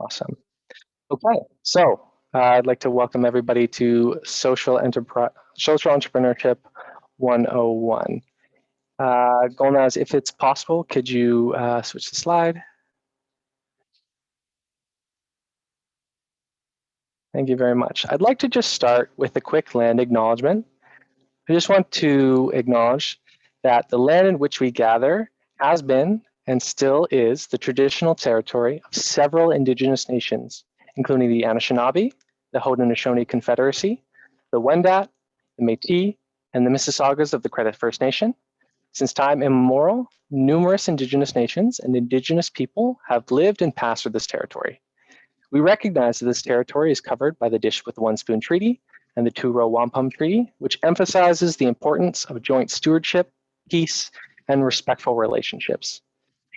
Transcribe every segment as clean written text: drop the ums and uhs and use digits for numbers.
Awesome. Okay, so I'd like to welcome everybody to Social Entrepreneurship 101. Golnaz, if it's possible, could you switch the slide? Thank you very much. I'd like to just start with a quick land acknowledgement. I just want to acknowledge that the land in which we gather has been and still is the traditional territory of several Indigenous nations, including the Anishinaabe, the Haudenosaunee Confederacy, the Wendat, the Métis, and the Mississaugas of the Credit First Nation. Since time immemorial, numerous Indigenous nations and Indigenous people have lived and passed through this territory. We recognize that this territory is covered by the Dish with One Spoon Treaty and the Two-Row Wampum Treaty, which emphasizes the importance of joint stewardship, peace, and respectful relationships.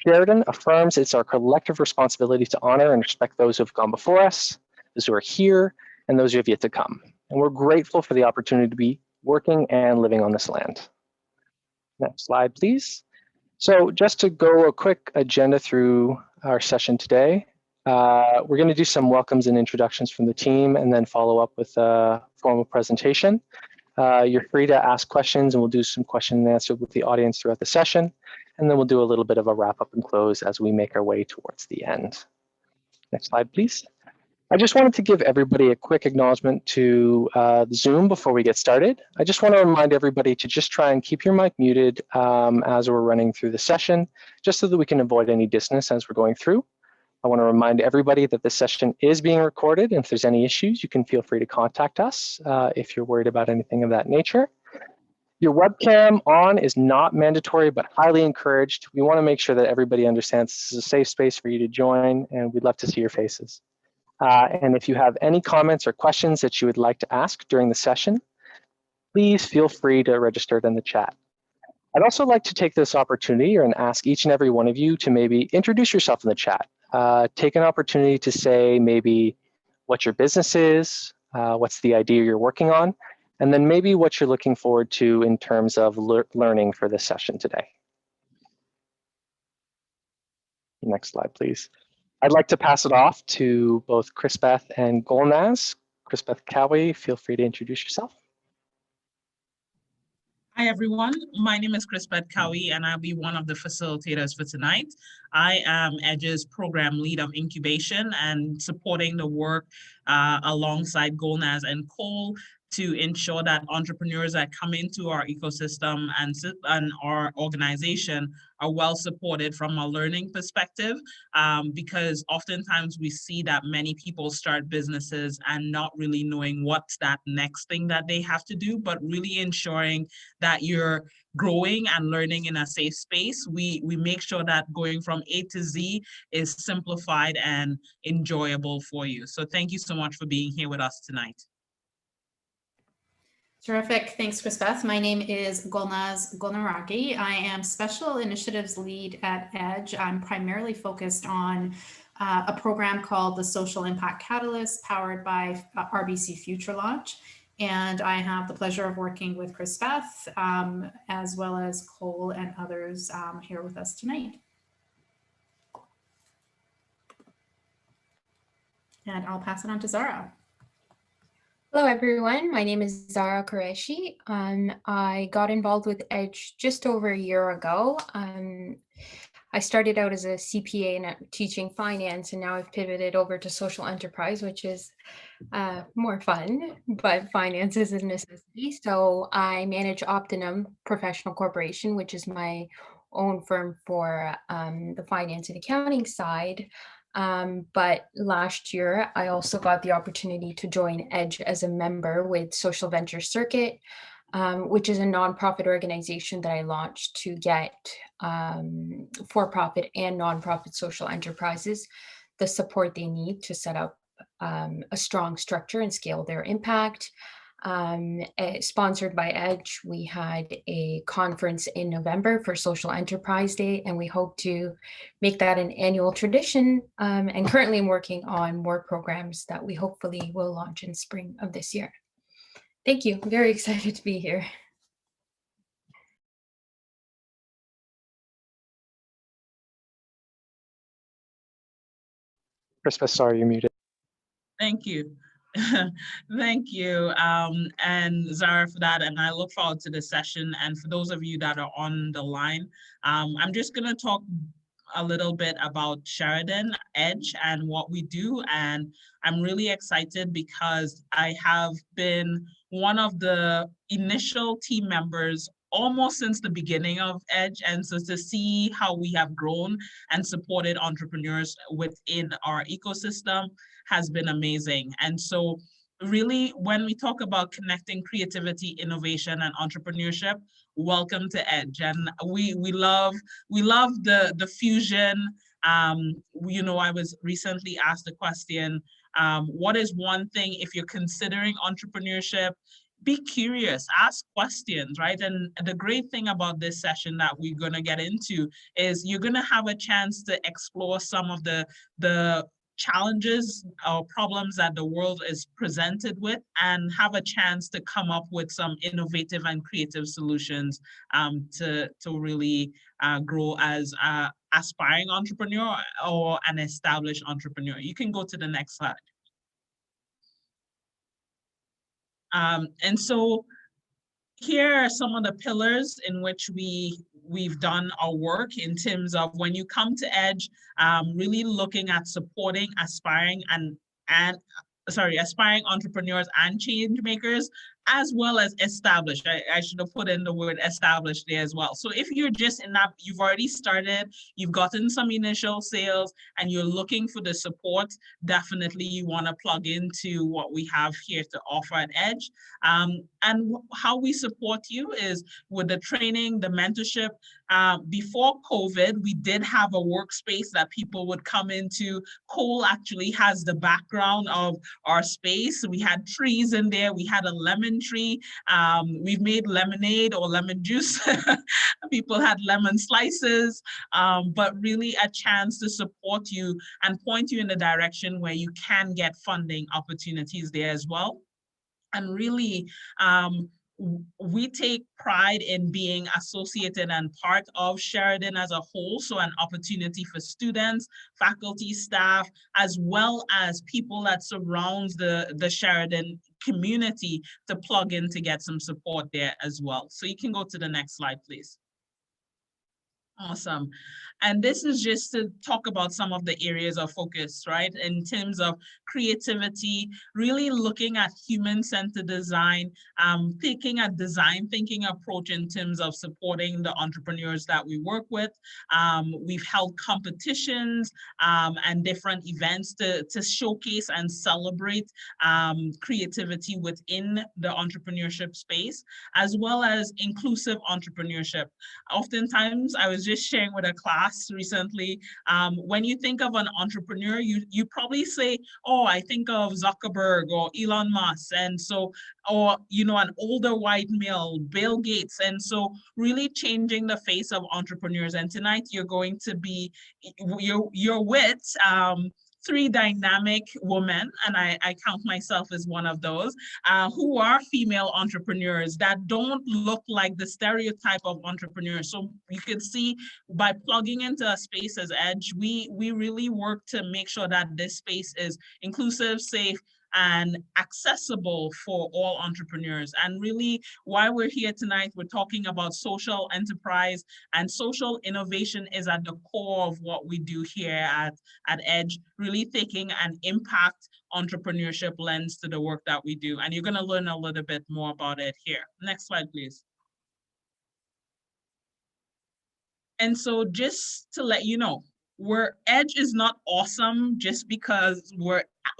Sheridan affirms it's our collective responsibility to honor and respect those who have gone before us, those who are here, and those who have yet to come. And we're grateful for the opportunity to be working and living on this land. Next slide, please. So just to go a quick agenda through our session today, we're going to do some welcomes and introductions from the team and then follow up with a formal presentation. You're free to ask questions and we'll do some question and answer with the audience throughout the session. And then we'll do a little bit of a wrap up and close as we make our way towards the end. Next slide, please. I just wanted to give everybody a quick acknowledgement to Zoom before we get started. I just want to remind everybody to just try and keep your mic muted as we're running through the session, just so that we can avoid any dissonance as we're going through. I want to remind everybody that this session is being recorded, and if there's any issues, you can feel free to contact us if you're worried about anything of that nature. Your webcam on is not mandatory, but highly encouraged. We want to make sure that everybody understands this is a safe space for you to join, and we'd love to see your faces. And if you have any comments or questions that you would like to ask during the session, please feel free to register it in the chat. I'd also like to take this opportunity and ask each and every one of you to maybe introduce yourself in the chat. Take an opportunity to say maybe what your business is, what's the idea you're working on, and then maybe what you're looking forward to in terms of learning for this session today. Next slide, please. I'd like to pass it off to both Chrisbeth and Golnaz. Chrisbeth Cowie, feel free to introduce yourself. Hi, everyone. My name is Chrisbeth Cowie, and I'll be one of the facilitators for tonight. I am EDGE's program lead of incubation and supporting the work alongside Golnaz and Cole to ensure that entrepreneurs that come into our ecosystem and our organization are well supported from a learning perspective, because oftentimes we see that many people start businesses and not really knowing what's that next thing that they have to do, but really ensuring that you're growing and learning in a safe space. We make sure that going from A to Z is simplified and enjoyable for you. So thank you so much for being here with us tonight. Terrific. Thanks, Chrisbeth. My name is Golnaz Golnaraki. I am Special Initiatives Lead at EDGE. I'm primarily focused on a program called the Social Impact Catalyst, powered by RBC Future Launch. And I have the pleasure of working with Chrisbeth, as well as Cole and others here with us tonight. And I'll pass it on to Zara. Hello, everyone. My name is Zara Qureshi. I got involved with EDGE just over a year ago. I started out as a CPA and teaching finance, and now I've pivoted over to social enterprise, which is more fun, but finance is a necessity. So I manage Optimum Professional Corporation, which is my own firm for the finance and accounting side. But last year, I also got the opportunity to join EDGE as a member with Social Venture Circuit, which is a nonprofit organization that I launched to get for-profit and nonprofit social enterprises the support they need to set up a strong structure and scale their impact. Sponsored by EDGE, we had a conference in November for Social Enterprise Day, and we hope to make that an annual tradition. And currently I'm working on more programs that we hopefully will launch in spring of this year. Thank you. I'm very excited to be here. Crispus, sorry, you're muted. Thank you. Thank you, and Zara, for that. And I look forward to the session. And for those of you that are on the line, I'm just going to talk a little bit about Sheridan Edge and what we do. And I'm really excited because I have been one of the initial team members almost since the beginning of Edge. And so to see how we have grown and supported entrepreneurs within our ecosystem has been amazing. And so really, when we talk about connecting creativity, innovation, and entrepreneurship, welcome to Edge. And we love the fusion. You know, I was recently asked a question, what is one thing if you're considering entrepreneurship? Be curious, ask questions, right? And the great thing about this session that we're going to get into is you're going to have a chance to explore some of the challenges or problems that the world is presented with and have a chance to come up with some innovative and creative solutions to really grow as an aspiring entrepreneur or an established entrepreneur. You can go to the next slide. And so here are some of the pillars in which we've done our work in terms of when you come to Edge, really looking at supporting aspiring aspiring entrepreneurs and change makers, as well as established. I should have put in the word established there as well. So if you're just in that, you've already started, you've gotten some initial sales, and you're looking for the support, definitely you want to plug into what we have here to offer at Edge. And how we support you is with the training, the mentorship. Before COVID, we did have a workspace that people would come into. Cole actually has the background of our space. We had trees in there. We had a lemon tree. We've made lemonade or lemon juice. People had lemon slices, but really a chance to support you and point you in the direction where you can get funding opportunities there as well. And really, we take pride in being associated and part of Sheridan as a whole, so an opportunity for students, faculty, staff, as well as people that surrounds the Sheridan community to plug in to get some support there as well. So you can go to the next slide, please. Awesome. And this is just to talk about some of the areas of focus, right? In terms of creativity, really looking at human-centered design, taking a design thinking approach in terms of supporting the entrepreneurs that we work with. We've held competitions and different events to showcase and celebrate creativity within the entrepreneurship space, as well as inclusive entrepreneurship. Oftentimes, I was just sharing with a class recently, when you think of an entrepreneur, you probably say, oh, I think of Zuckerberg or Elon Musk, and so, or, you know, an older white male, Bill Gates. And so really changing the face of entrepreneurs. And tonight you're going to be, you're with three dynamic women, and I count myself as one of those, who are female entrepreneurs that don't look like the stereotype of entrepreneurs. So you can see by plugging into a space as Edge, we really work to make sure that this space is inclusive, safe, and accessible for all entrepreneurs. And really, why we're here tonight, we're talking about social enterprise, and social innovation is at the core of what we do here at Edge, really taking an impact entrepreneurship lens to the work that we do. And you're going to learn a little bit more about it here. Next slide, please. And so just to let you know, Edge is not awesome just because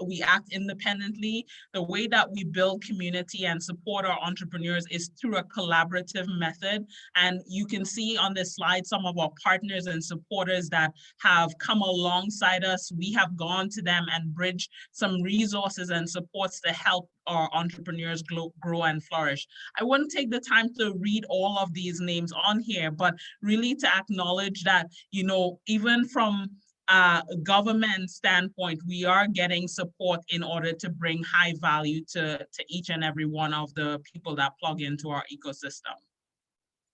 we act independently. The way that we build community and support our entrepreneurs is through a collaborative method. And you can see on this slide some of our partners and supporters that have come alongside us. We have gone to them and bridged some resources and supports to help our entrepreneurs grow and flourish. I wouldn't take the time to read all of these names on here, but really to acknowledge that, you know, even from a government standpoint, we are getting support in order to bring high value to each and every one of the people that plug into our ecosystem.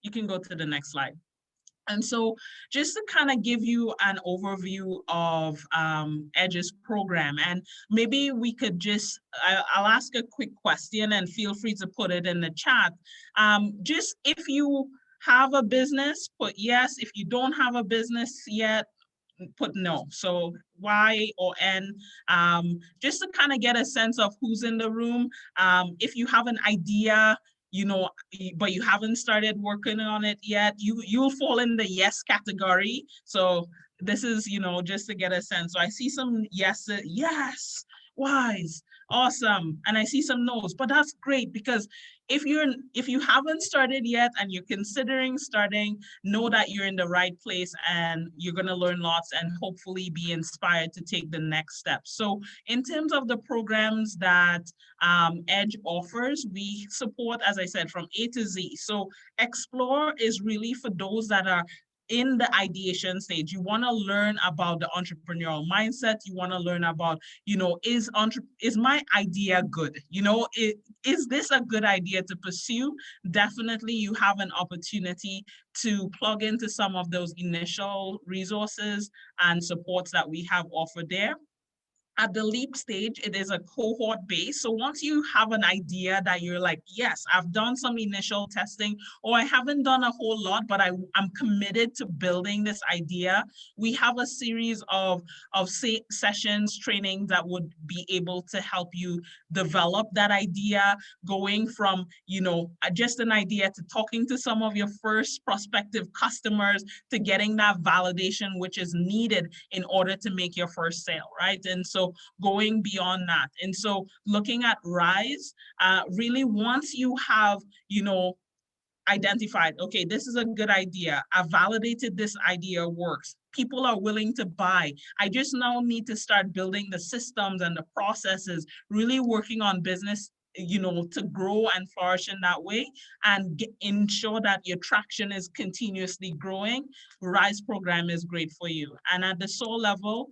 You can go to the next slide. And so just to kind of give you an overview of EDGE's program, and maybe we could just, I'll ask a quick question and feel free to put it in the chat. Just if you have a business, put yes. If you don't have a business yet, put no. So Y or N, just to kind of get a sense of who's in the room. If you have an idea, but you haven't started working on it yet, you'll fall in the yes category. So this is, just to get a sense. So I see some yes, wise, awesome. And I see some no's, but that's great, because if you haven't started yet and you're considering starting, know that you're in the right place and you're going to learn lots and hopefully be inspired to take the next step. So in terms of the programs that EDGE offers, we support, as I said, from A to Z. So Explore is really for those that are in the ideation stage. You want to learn about the entrepreneurial mindset. You want to learn about, is my idea good? Is this a good idea to pursue? Definitely you have an opportunity to plug into some of those initial resources and supports that we have offered there. At the LEAP stage, it is a cohort base. So once you have an idea that you're like, yes, I've done some initial testing, or I haven't done a whole lot, but I'm committed to building this idea, we have a series of sessions, trainings that would be able to help you develop that idea, going from, just an idea to talking to some of your first prospective customers to getting that validation, which is needed in order to make your first sale, right? And so going beyond that. And so looking at Rise, really once you have, identified, okay, this is a good idea. I've validated this idea works. People are willing to buy. I just now need to start building the systems and the processes, really working on business, to grow and flourish in that way and ensure that your traction is continuously growing. Rise program is great for you. And at the soul level,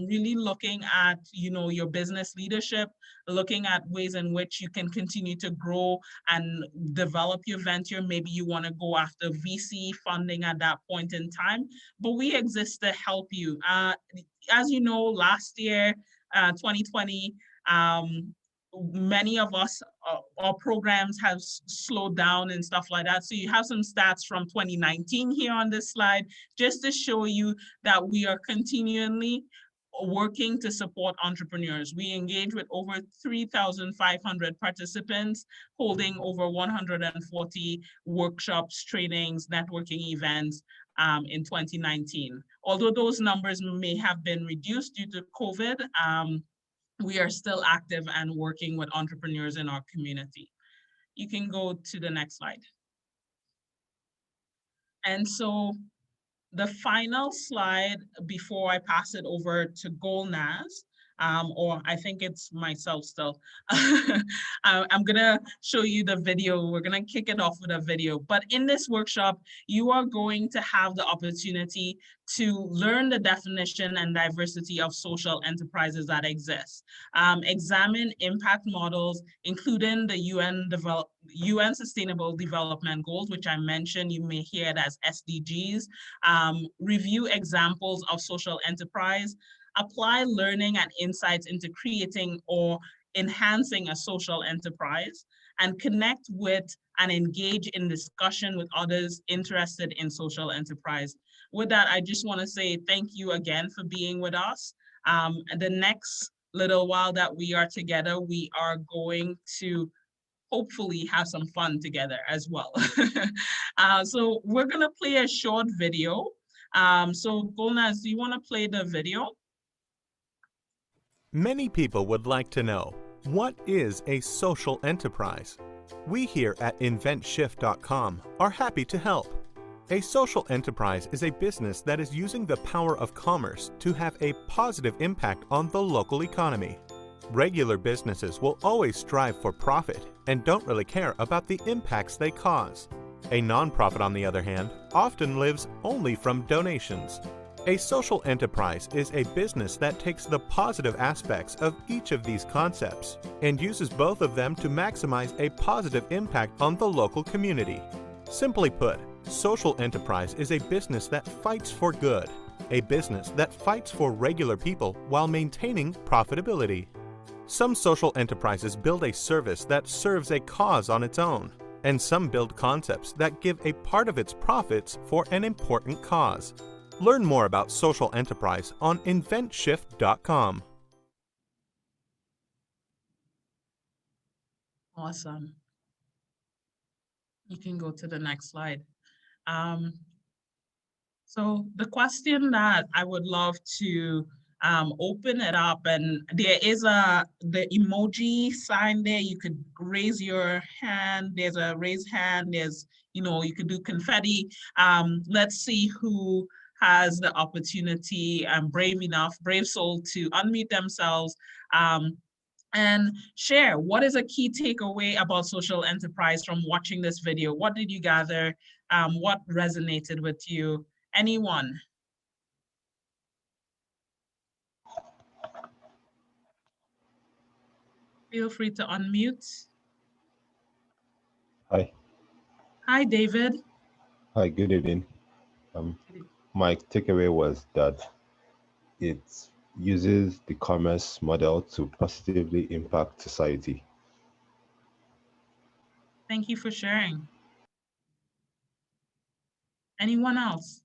really looking at, your business leadership, looking at ways in which you can continue to grow and develop your venture. Maybe you want to go after VC funding at that point in time, but we exist to help you. As you know, last year, 2020, many of us, our programs have slowed down and stuff like that. So you have some stats from 2019 here on this slide, just to show you that we are continually working to support entrepreneurs. We engage with over 3,500 participants, holding over 140 workshops, trainings, networking events in 2019. Although those numbers may have been reduced due to COVID, we are still active and working with entrepreneurs in our community. You can go to the next slide. And so the final slide before I pass it over to Golnaz, or I think it's myself still. I'm gonna show you the video. We're gonna kick it off with a video. But in this workshop, you are going to have the opportunity to learn the definition and diversity of social enterprises that exist. Examine impact models, including the UN Sustainable Development Goals, which I mentioned, you may hear it as SDGs. Review examples of social enterprise, apply learning and insights into creating or enhancing a social enterprise, and connect with and engage in discussion with others interested in social enterprise. With that, I just want to say thank you again for being with us. The next little while that we are together, we are going to hopefully have some fun together as well. So we're gonna play a short video. So Golnaz, do you want to play the video? Many people would like to know, what is a social enterprise? We here at InventShift.com are happy to help. A social enterprise is a business that is using the power of commerce to have a positive impact on the local economy. Regular businesses will always strive for profit and don't really care about the impacts they cause. A nonprofit, on the other hand, often lives only from donations. A social enterprise is a business that takes the positive aspects of each of these concepts and uses both of them to maximize a positive impact on the local community. Simply put, Social enterprise is a business that fights for good, a business that fights for regular people while maintaining profitability. Some social enterprises build a service that serves a cause on its own, and some build concepts that give a part of its profits for an important cause. Learn more about social enterprise on InventShift.com. Awesome. You can go to the next slide. So the question that I would love to open it up, and there is the emoji sign there. You could raise your hand. There's a raise hand. There's, you could do confetti. Let's see who has the opportunity and brave soul to unmute themselves and share what is a key takeaway about social enterprise from watching this video. What did you gather? What resonated with you? Anyone? Feel free to unmute. Hi. Hi, David. Hi, good evening. My takeaway was that it uses the commerce model to positively impact society. Thank you for sharing. Anyone else?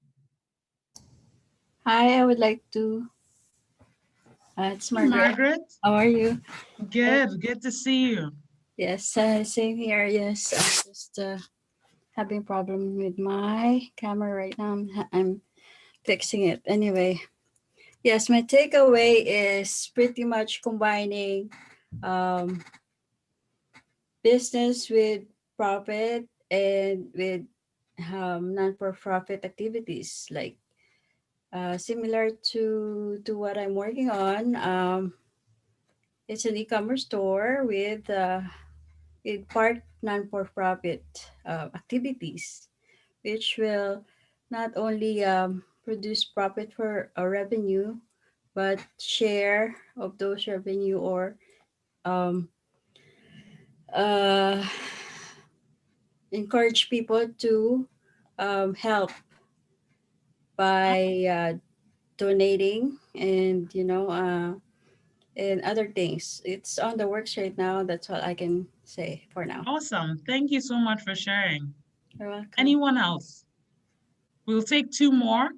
Hi, I would like to. It's Margaret. Margaret. How are you? Good to see you. Yes, same here. Yes, I'm just having problem with my camera right now. I'm fixing it. Anyway, yes, my takeaway is pretty much combining business with profit and with non-for-profit activities, like similar to what I'm working on. It's an e-commerce store with part non-for-profit activities, which will not only produce profit for a revenue, but share of those revenue or um, uh, encourage people to help by donating and and other things. It's on the works right now. That's all I can say for now. Awesome. Thank you so much for sharing. You're welcome. Anyone else? We'll take two more,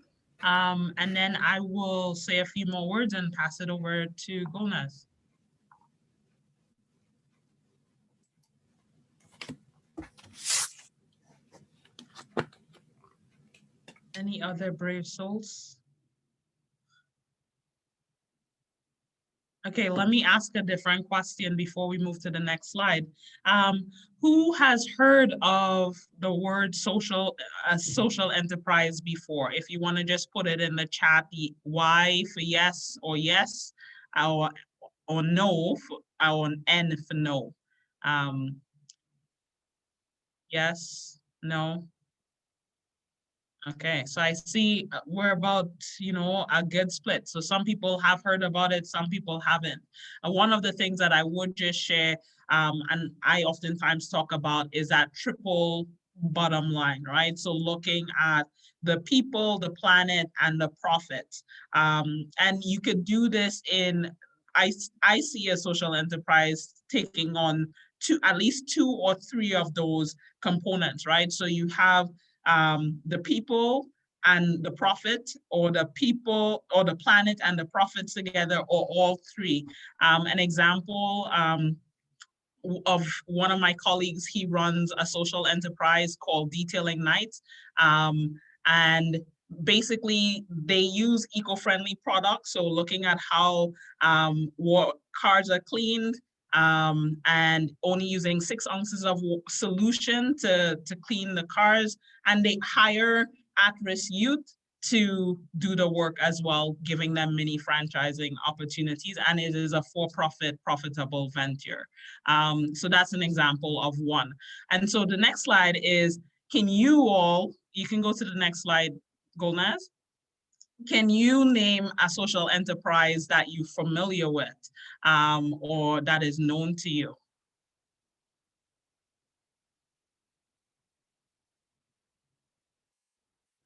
and then I will say a few more words and pass it over to Gomez. Any other brave souls? Okay, let me ask a different question before we move to the next slide. Who has heard of the word social enterprise before? If you want to just put it in the chat, the Y for yes, or no, or N for no. Yes, no. Okay, so I see we're about, a good split. So some people have heard about it, some people haven't. One of the things that I would just share, and I oftentimes talk about, is that triple bottom line, right? So looking at the people, the planet, and the profit. And you could do this I see a social enterprise taking on at least two or three of those components, right? So you have the people and the profit, or the people or the planet and the profits together, or all three. An example of one of my colleagues, he runs a social enterprise called Detailing Night. And basically they use eco-friendly products. So looking at how cars are cleaned, and only using 6 ounces of solution to clean the cars. And they hire at-risk youth to do the work as well, giving them mini franchising opportunities. And it is a for-profit, profitable venture. So that's an example of one. And so the next slide is, you can go to the next slide, Golnaz. Can you name a social enterprise that you're familiar with, or that is known to you?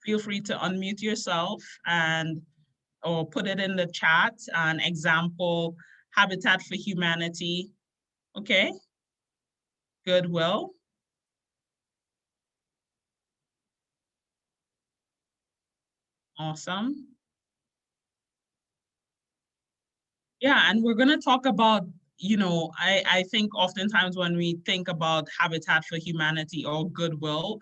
feel free to unmute yourself and or put it in the chat. An example, Habitat for Humanity. Okay. Goodwill. Awesome. Yeah, and we're going to talk about, I think oftentimes when we think about Habitat for Humanity or Goodwill,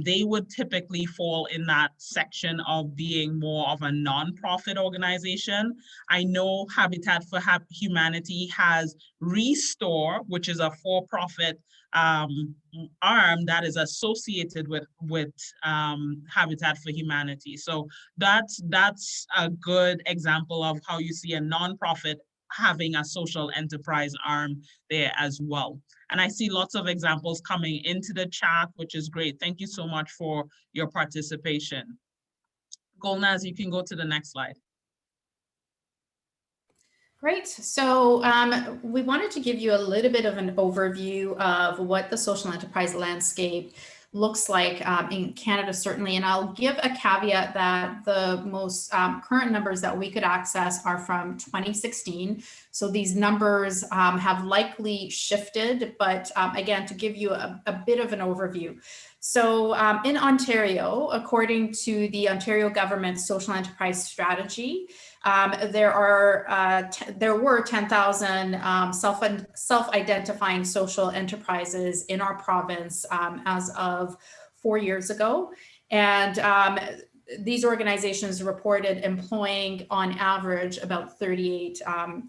they would typically fall in that section of being more of a nonprofit organization. I know Habitat for Humanity has Restore, which is a for-profit arm that is associated with Habitat for Humanity. So that's a good example of how you see a nonprofit having a social enterprise arm there as well. And I see lots of examples coming into the chat, which is great. Thank you so much for your participation. Golnaz, you can go to the next slide. Great. So we wanted to give you a little bit of an overview of what the social enterprise landscape looks like in Canada, certainly. And I'll give a caveat that the most current numbers that we could access are from 2016. So these numbers have likely shifted, but again, to give you a bit of an overview. So in Ontario, according to the Ontario government's social enterprise strategy, there were 10,000 self-identifying social enterprises in our province as of 4 years ago. And these organizations reported employing on average about 38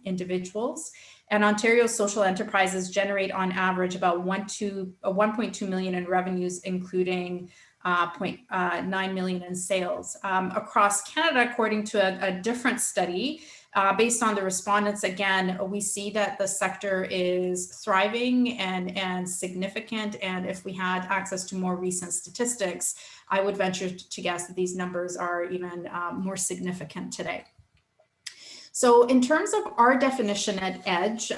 individuals. And Ontario's social enterprises generate on average about 1.2 million in revenues, including 0.9 million in sales. Across Canada, according to a different study, based on the respondents, again, we see that the sector is thriving and significant. And if we had access to more recent statistics, I would venture to guess that these numbers are even more significant today. So in terms of our definition at EDGE,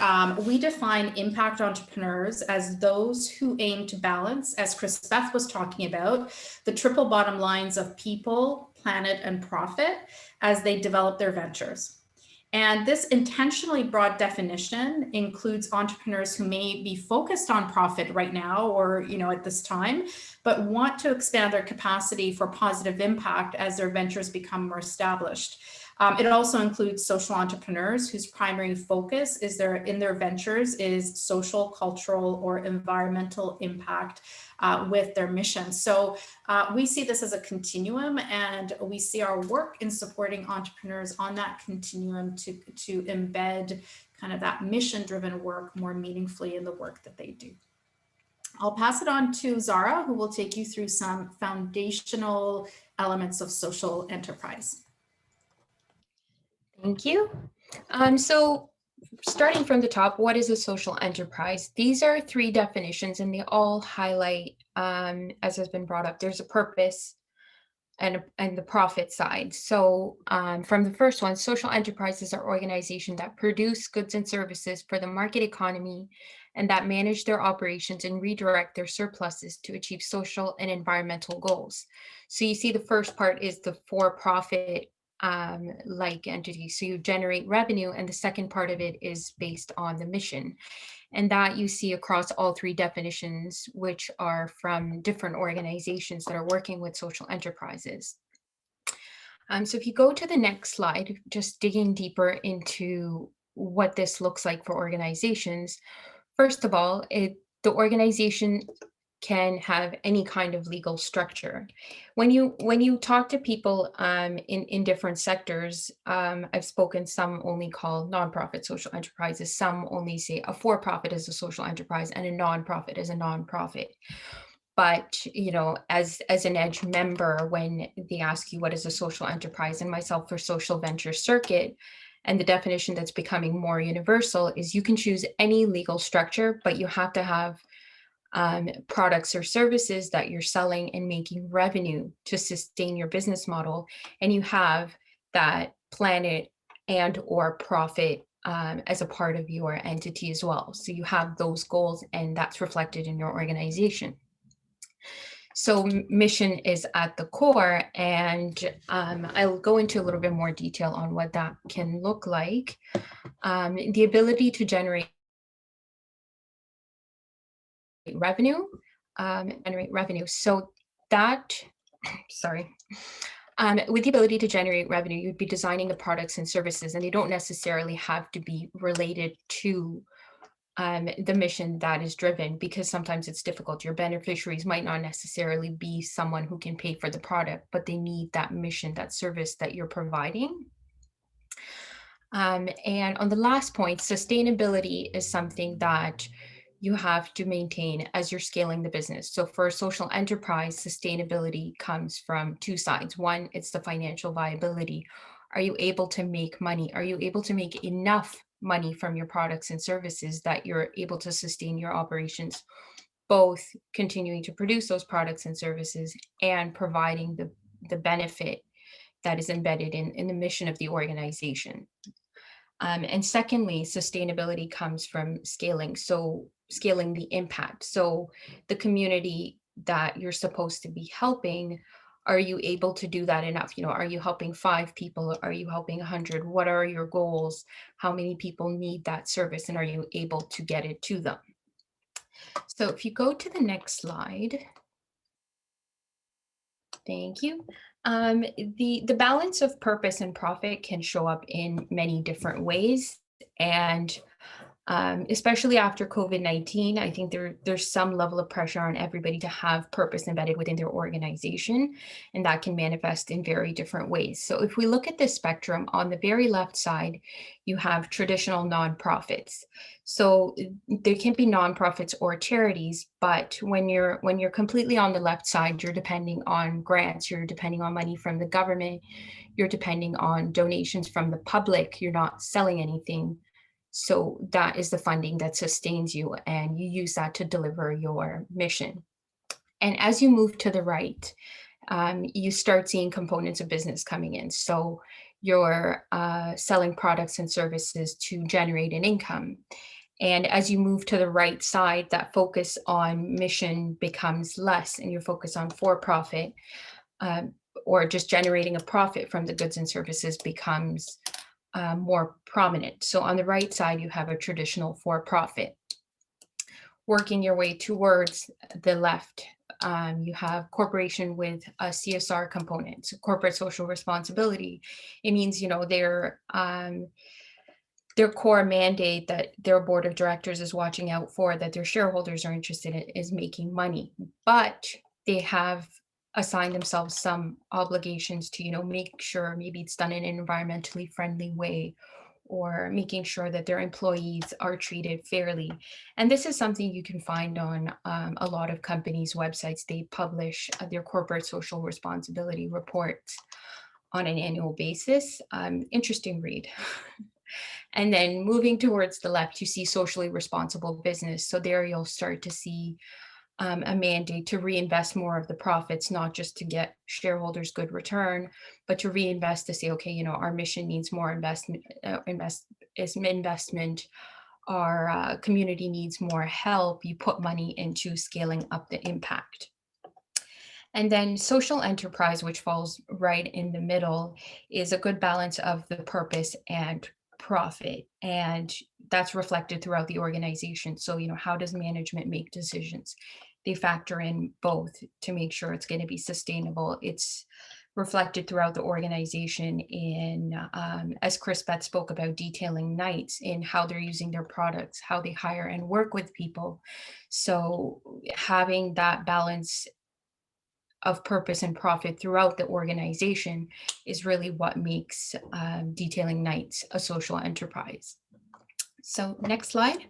we define impact entrepreneurs as those who aim to balance, as Chris Beth was talking about, the triple bottom lines of people, planet, and profit as they develop their ventures. And this intentionally broad definition includes entrepreneurs who may be focused on profit right now or at this time, but want to expand their capacity for positive impact as their ventures become more established. It also includes social entrepreneurs whose primary focus in their ventures is social, cultural, or environmental impact with their mission. So we see this as a continuum, and we see our work in supporting entrepreneurs on that continuum to embed kind of that mission-driven work more meaningfully in the work that they do. I'll pass it on to Zara, who will take you through some foundational elements of social enterprise. Thank you. So starting from the top, what is a social enterprise? These are 3 definitions, and they all highlight, as has been brought up, there's a purpose and the profit side. So from the first one, social enterprises are organizations that produce goods and services for the market economy and that manage their operations and redirect their surpluses to achieve social and environmental goals. So you see the first part is the for-profit like entity. So you generate revenue, and the second part of it is based on the mission. And that you see across all 3 definitions, which are from different organizations that are working with social enterprises. So if you go to the next slide, just digging deeper into what this looks like for organizations. First of all, the organization can have any kind of legal structure. When you talk to people in different sectors, I've spoken, some only call nonprofit social enterprises, some only say a for-profit is a social enterprise and a nonprofit is a nonprofit. But as an EDGE member, when they ask you what is a social enterprise, and myself for Social Venture Circuit, and the definition that's becoming more universal is you can choose any legal structure, but you have to have products or services that you're selling and making revenue to sustain your business model, and you have that planet and or profit as a part of your entity as well. So you have those goals, and that's reflected in your organization. So mission is at the core, and I'll go into a little bit more detail on what that can look like. The ability to generate revenue, So that, sorry. With the ability to generate revenue, you'd be designing the products and services, and they don't necessarily have to be related to the mission that is driven, because sometimes it's difficult. Your beneficiaries might not necessarily be someone who can pay for the product, but they need that mission, that service that you're providing. And on the last point, sustainability is something that you have to maintain as you're scaling the business. So for a social enterprise, sustainability comes from two sides. One, it's the financial viability. Are you able to make money? Are you able to make enough money from your products and services that you're able to sustain your operations, both continuing to produce those products and services and providing the benefit that is embedded in the mission of the organization. And secondly, sustainability comes from scaling. So scaling the impact. So the community that you're supposed to be helping, are you able to do that enough? You know, are you helping 5 people? Are you helping 100? What are your goals? How many people need that service? And are you able to get it to them? So if you go to the next slide. Thank you. The balance of purpose and profit can show up in many different ways. And especially after COVID-19, I think there's some level of pressure on everybody to have purpose embedded within their organization, and that can manifest in very different ways. So if we look at this spectrum, on the very left side, you have traditional nonprofits. So there can be nonprofits or charities, but when you're completely on the left side, you're depending on grants, you're depending on money from the government, you're depending on donations from the public, you're not selling anything. So that is the funding that sustains you, and you use that to deliver your mission. And as you move to the right, you start seeing components of business coming in. So you're selling products and services to generate an income. And as you move to the right side, that focus on mission becomes less, and your focus on for-profit or just generating a profit from the goods and services becomes more prominent. So on the right side, you have a traditional for-profit. Working your way towards the left, you have corporation with a CSR component, so corporate social responsibility. It means, you know, their core mandate that their board of directors is watching out for, that their shareholders are interested in, is making money, but they have assign themselves some obligations to, you know, make sure maybe it's done in an environmentally friendly way, or making sure that their employees are treated fairly. And this is something you can find on a lot of companies' websites. They publish their corporate social responsibility reports on an annual basis. Interesting read. And then moving towards the left, you see socially responsible business. So there you'll start to see a mandate to reinvest more of the profits, not just to get shareholders good return, but to reinvest, to say, okay, you know, our mission needs more investment, our community needs more help. You put money into scaling up the impact. And then social enterprise, which falls right in the middle, is a good balance of the purpose and profit, and that's reflected throughout the organization. So, you know, how does management make decisions? They factor in both to make sure it's going to be sustainable. It's reflected throughout the organization in, as Chris Beth spoke about, detailing nights, in how they're using their products, how they hire and work with people. So having that balance of purpose and profit throughout the organization is really what makes detailing nights a social enterprise. So next slide.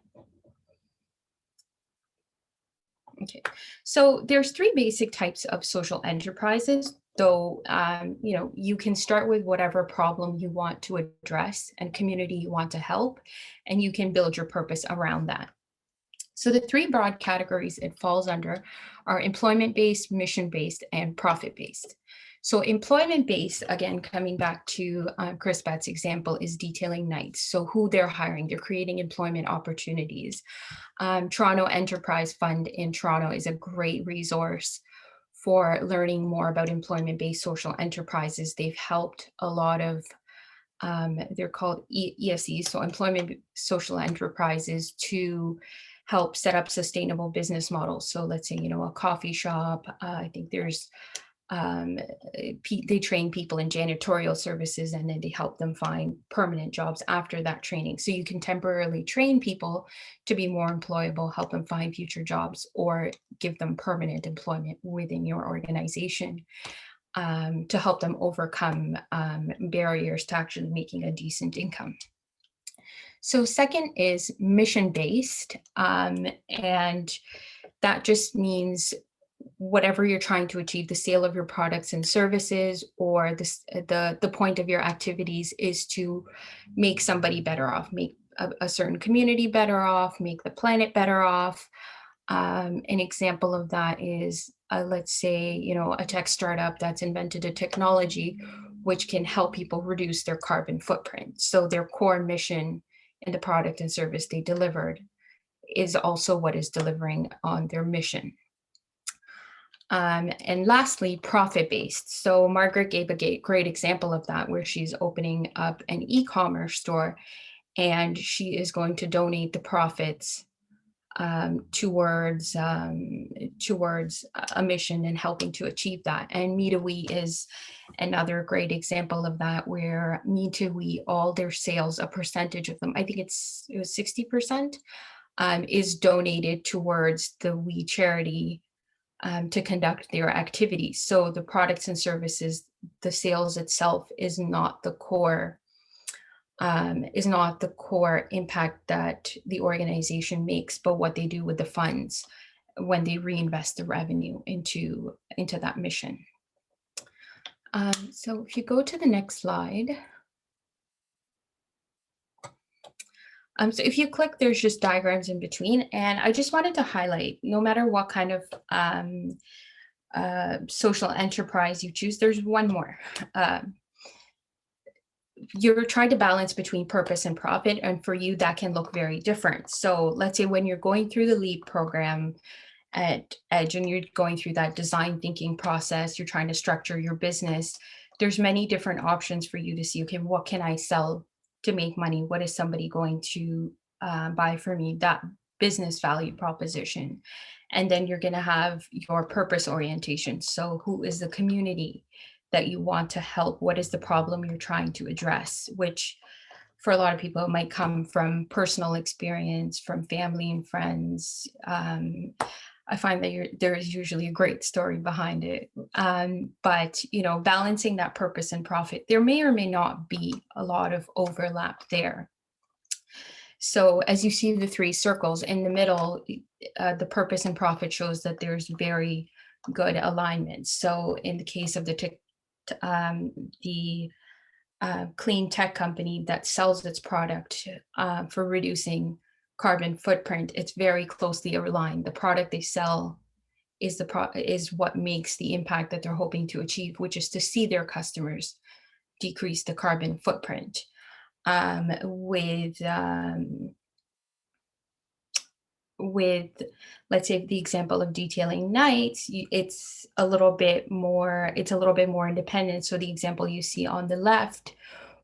Okay, so there's 3 basic types of social enterprises, though, you know, you can start with whatever problem you want to address and community you want to help, and you can build your purpose around that. So the 3 broad categories it falls under are employment-based, mission-based, and profit-based. So employment-based, again, coming back to Chris Beth's example, is detailing nights. So who they're hiring, they're creating employment opportunities. Toronto Enterprise Fund in Toronto is a great resource for learning more about employment-based social enterprises. They've helped a lot of, they're called ESEs, so employment social enterprises, to help set up sustainable business models. So let's say, a coffee shop, I think there's, they train people in janitorial services, and then they help them find permanent jobs after that training. So you can temporarily train people to be more employable, help them find future jobs, or give them permanent employment within your organization, to help them overcome barriers to actually making a decent income. So second is mission-based, and that just means whatever you're trying to achieve, the sale of your products and services, or the point of your activities is to make somebody better off, make a certain community better off, make the planet better off. An example of that is, let's say, a tech startup that's invented a technology which can help people reduce their carbon footprint. So their core mission in the product and service they delivered is also what is delivering on their mission. And lastly, profit-based. So Margaret gave a great example of that, where she's opening up an e-commerce store, and she is going to donate the profits towards a mission and helping to achieve that. And MeToWe is another great example of that, where MeToWe, all their sales, a percentage of them, I think it was 60%, is donated towards the We charity to conduct their activities. So the products and services, the sales itself is not the core impact that the organization makes, but what they do with the funds when they reinvest the revenue into that mission. So if you go to the next slide. So if you click, there's just diagrams in between, and I just wanted to highlight, no matter what kind of social enterprise you choose, there's one more. You're trying to balance between purpose and profit, and for you that can look very different. So let's say when you're going through the LEAP program at Edge and you're going through that design thinking process, you're trying to structure your business, there's many different options for you to see, okay, what can I sell to make money? What is somebody going to buy for me? That business value proposition. And then you're going to have your purpose orientation. So who is the community that you want to help? What is the problem you're trying to address? Which for a lot of people, it might come from personal experience, from family and friends. I find that there is usually a great story behind it. But, balancing that purpose and profit, there may or may not be a lot of overlap there. So as you see the three circles in the middle, the purpose and profit shows that there's very good alignment. So in the case of the clean tech company that sells its product for reducing carbon footprint, it's very closely aligned. The product they sell is what makes the impact that they're hoping to achieve, which is to see their customers decrease the carbon footprint. With let's say the example of detailing nights, it's a little bit more independent. So the example you see on the left,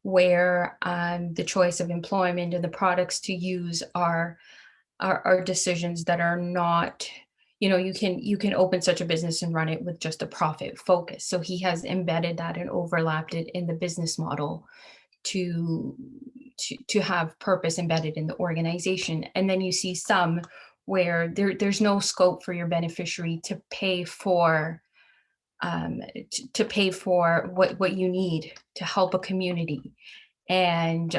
where the choice of employment and the products to use are decisions that are not, you can open such a business and run it with just a profit focus. So he has embedded that and overlapped it in the business model to have purpose embedded in the organization. And then you see some where there's no scope for your beneficiary to pay for what you need to help a community. And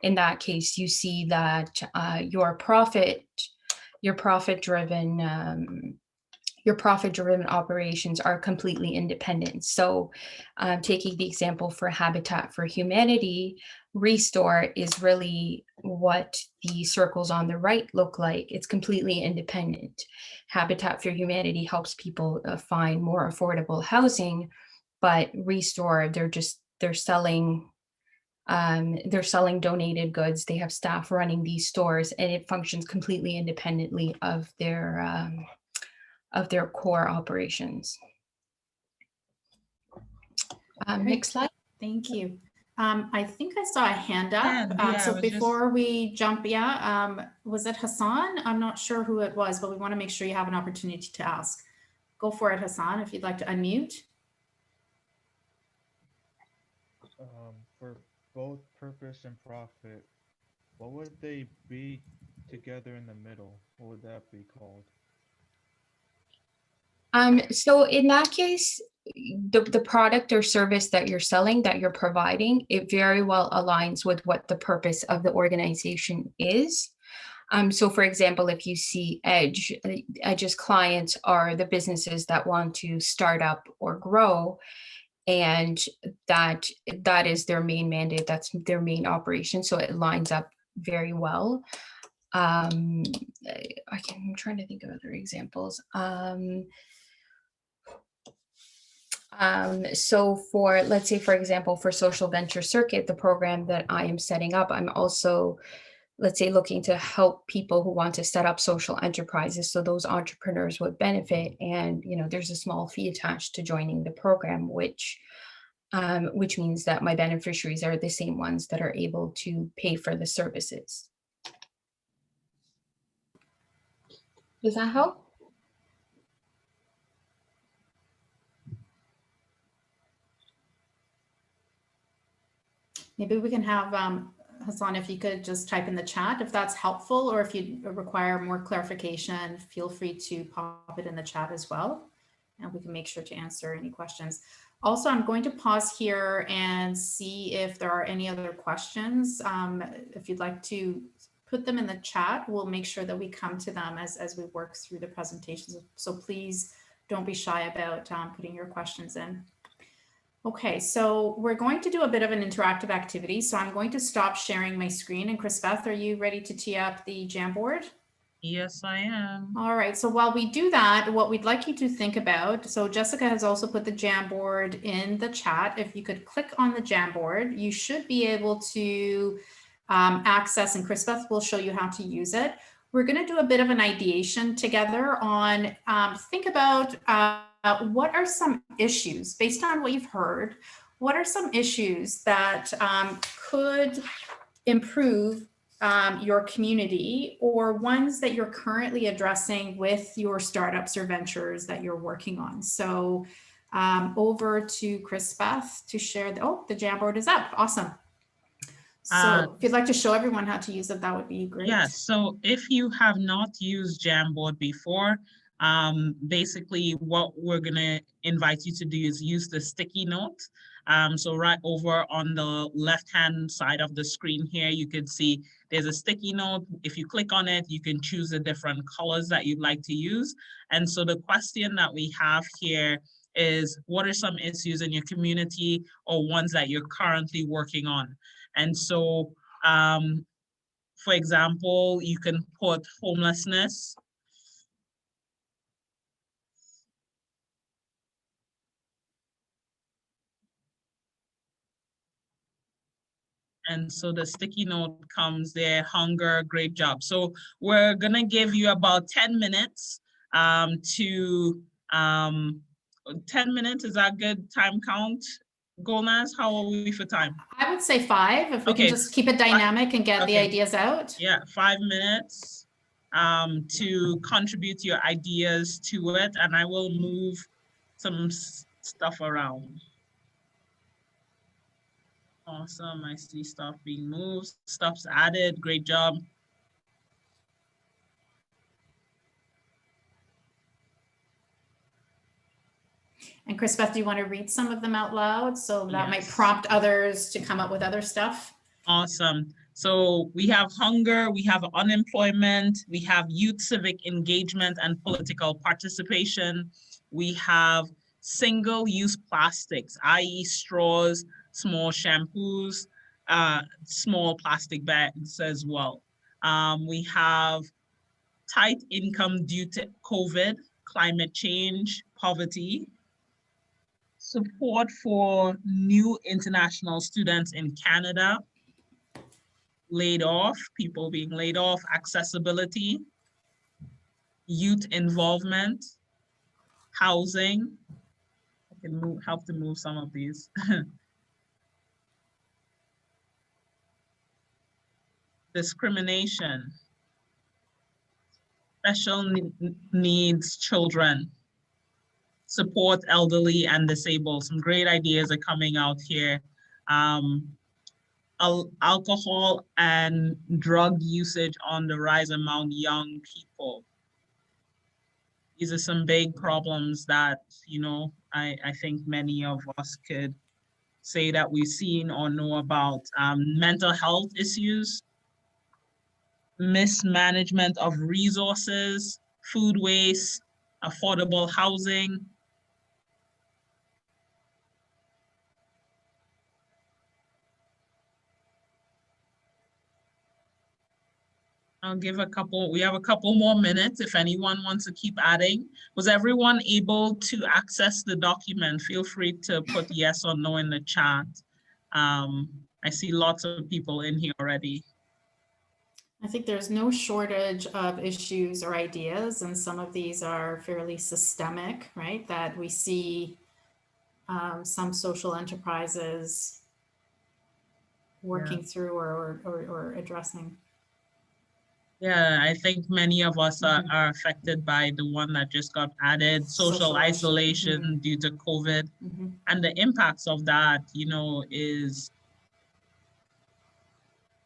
in that case, you see that your profit-driven operations are completely independent. So taking the example for Habitat for Humanity, Restore is really what the circles on the right look like. It's completely independent. Habitat for Humanity helps people find more affordable housing, but Restore, they're selling donated goods. They have staff running these stores, and it functions completely independently of their of their core operations. Next slide. Thank you. I think I saw a hand up. Yeah, So before we jump, was it Hassan? I'm not sure who it was, but we want to make sure you have an opportunity to ask. Go for it, Hassan, if you'd like to unmute. For both purpose and profit, what would they be together in the middle? What would that be called? So in that case, the product or service that you're selling, that you're providing, it very well aligns with what the purpose of the organization is. So for example, if you see Edge's clients are the businesses that want to start up or grow, and that is their main mandate, that's their main operation. So it lines up very well. I'm trying to think of other examples. So for, let's say, for example, for Social Venture Circuit, the program that I am setting up, I'm also, let's say, looking to help people who want to set up social enterprises. So those entrepreneurs would benefit. And, you know, there's a small fee attached to joining the program, which means that my beneficiaries are the same ones that are able to pay for the services. Does that help? Maybe we can have Hassan, if you could just type in the chat if that's helpful, or if you require more clarification, feel free to pop it in the chat as well, and we can make sure to answer any questions. Also, I'm going to pause here and see if there are any other questions. If you'd like to put them in the chat, we'll make sure that we come to them as we work through the presentations. So please don't be shy about putting your questions in. Okay, so we're going to do a bit of an interactive activity. So I'm going to stop sharing my screen. And Chrisbeth, are you ready to tee up the Jamboard? Yes, I am. All right, so while we do that, what we'd like you to think about, so Jessica has also put the Jamboard in the chat. If you could click on the Jamboard, you should be able to access, and Chrisbeth will show you how to use it. We're going to do a bit of an ideation together on think about what are some issues based on what you've heard. What are some issues that could improve your community, or ones that you're currently addressing with your startups or ventures that you're working on? So over to Chrisbeth to share the Jamboard is up. Awesome. So if you'd like to show everyone how to use it, that would be great. Yes, so if you have not used Jamboard before, basically what we're gonna invite you to do is use the sticky note. So right over on the left-hand side of the screen here, you can see there's a sticky note. If you click on it, you can choose the different colors that you'd like to use. And so the question that we have here is, what are some issues in your community or ones that you're currently working on? And so, for example, you can put homelessness. And so the sticky note comes there, hunger, great job. So we're gonna give you about 10 minutes 10 minutes, is that good time count? Golnaz, how are we for time? I would say 5, if we can just keep it dynamic and get the ideas out. Yeah, 5 minutes to contribute your ideas to it, and I will move some stuff around. Awesome, I see stuff being moved, stuff's added, great job. And Chrisbeth, do you want to read some of them out loud? So that might prompt others to come up with other stuff. Awesome. So we have hunger, we have unemployment, we have youth civic engagement and political participation. We have single-use plastics, i.e. straws, small shampoos, small plastic bags as well. We have tight income due to COVID, climate change, poverty, support for new international students in Canada, laid off, people being laid off, accessibility, youth involvement, housing. I can help to move some of these. Discrimination, special needs children, support elderly and disabled. Some great ideas are coming out here. Alcohol and drug usage on the rise among young people. These are some big problems that, you know, I think many of us could say that we've seen or know about. Mental health issues, mismanagement of resources, food waste, affordable housing. I'll give we have a couple more minutes if anyone wants to keep adding. Was everyone able to access the document? Feel free to put yes or no in the chat. I see lots of people in here already. I think there's no shortage of issues or ideas, and some of these are fairly systemic, right? That we see some social enterprises working through or addressing. Yeah, I think many of us are affected by the one that just got added, social isolation due to COVID. And the impacts of that, you know, is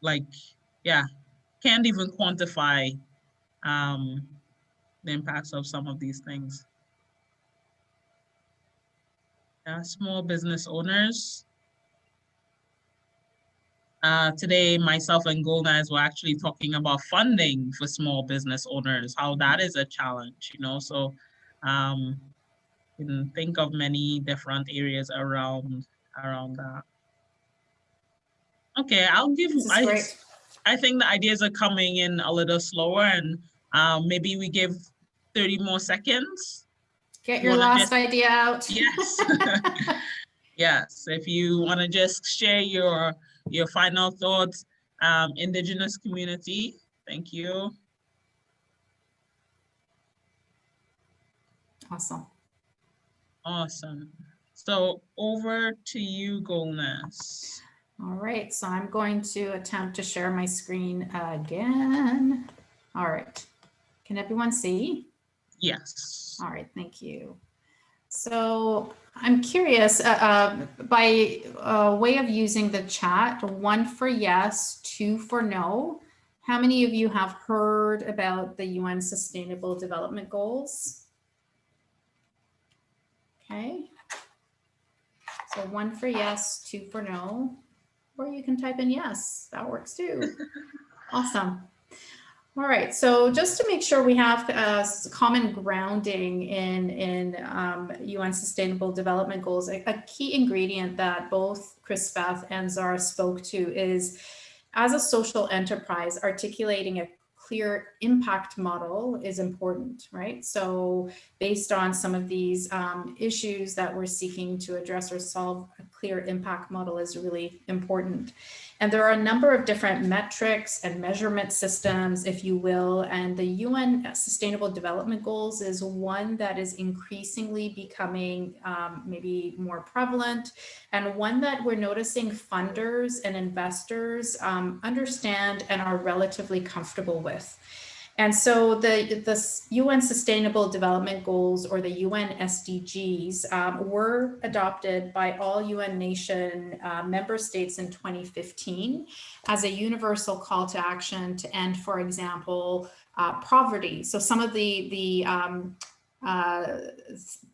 like, yeah, can't even quantify the impacts of some of these things. Yeah, small business owners. Today, myself and Golnaz were actually talking about funding for small business owners, how that is a challenge, you know, so you can think of many different areas around that. Okay, I'll give, I think the ideas are coming in a little slower, and maybe we give 30 more seconds. Get your last idea out. Yes. Yes, if you want to just share your final thoughts, Indigenous community, thank you. Awesome. Awesome. So over to you, Golnaz. All right, so I'm going to attempt to share my screen again. All right, can everyone see? Yes. All right, thank you. So I'm curious, by way of using the chat, 1 for yes, 2 for no. How many of you have heard about the UN Sustainable Development Goals? Okay. So 1 for yes, 2 for no, or you can type in yes, that works too. Awesome. All right, so just to make sure we have common grounding in UN Sustainable Development Goals, a key ingredient that both Chris-Beth and Zara spoke to is, as a social enterprise, articulating a clear impact model is important, right? So based on some of these issues that we're seeking to address or solve, a clear impact model is really important. And there are a number of different metrics and measurement systems, if you will, and the UN Sustainable Development Goals is one that is increasingly becoming maybe more prevalent, and one that we're noticing funders and investors understand and are relatively comfortable with. And so the UN Sustainable Development Goals, or the UN SDGs, were adopted by all UN nation member states in 2015 as a universal call to action to end, for example, poverty. So some of the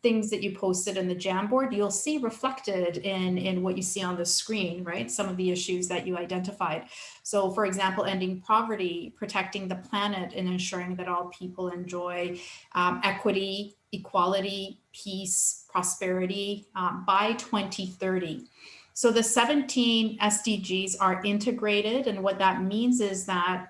things that you posted in the Jamboard, you'll see reflected in what you see on the screen, right? Some of the issues that you identified. So for example, ending poverty, protecting the planet, and ensuring that all people enjoy equity, equality, peace, prosperity by 2030. So the 17 SDGs are integrated, and what that means is that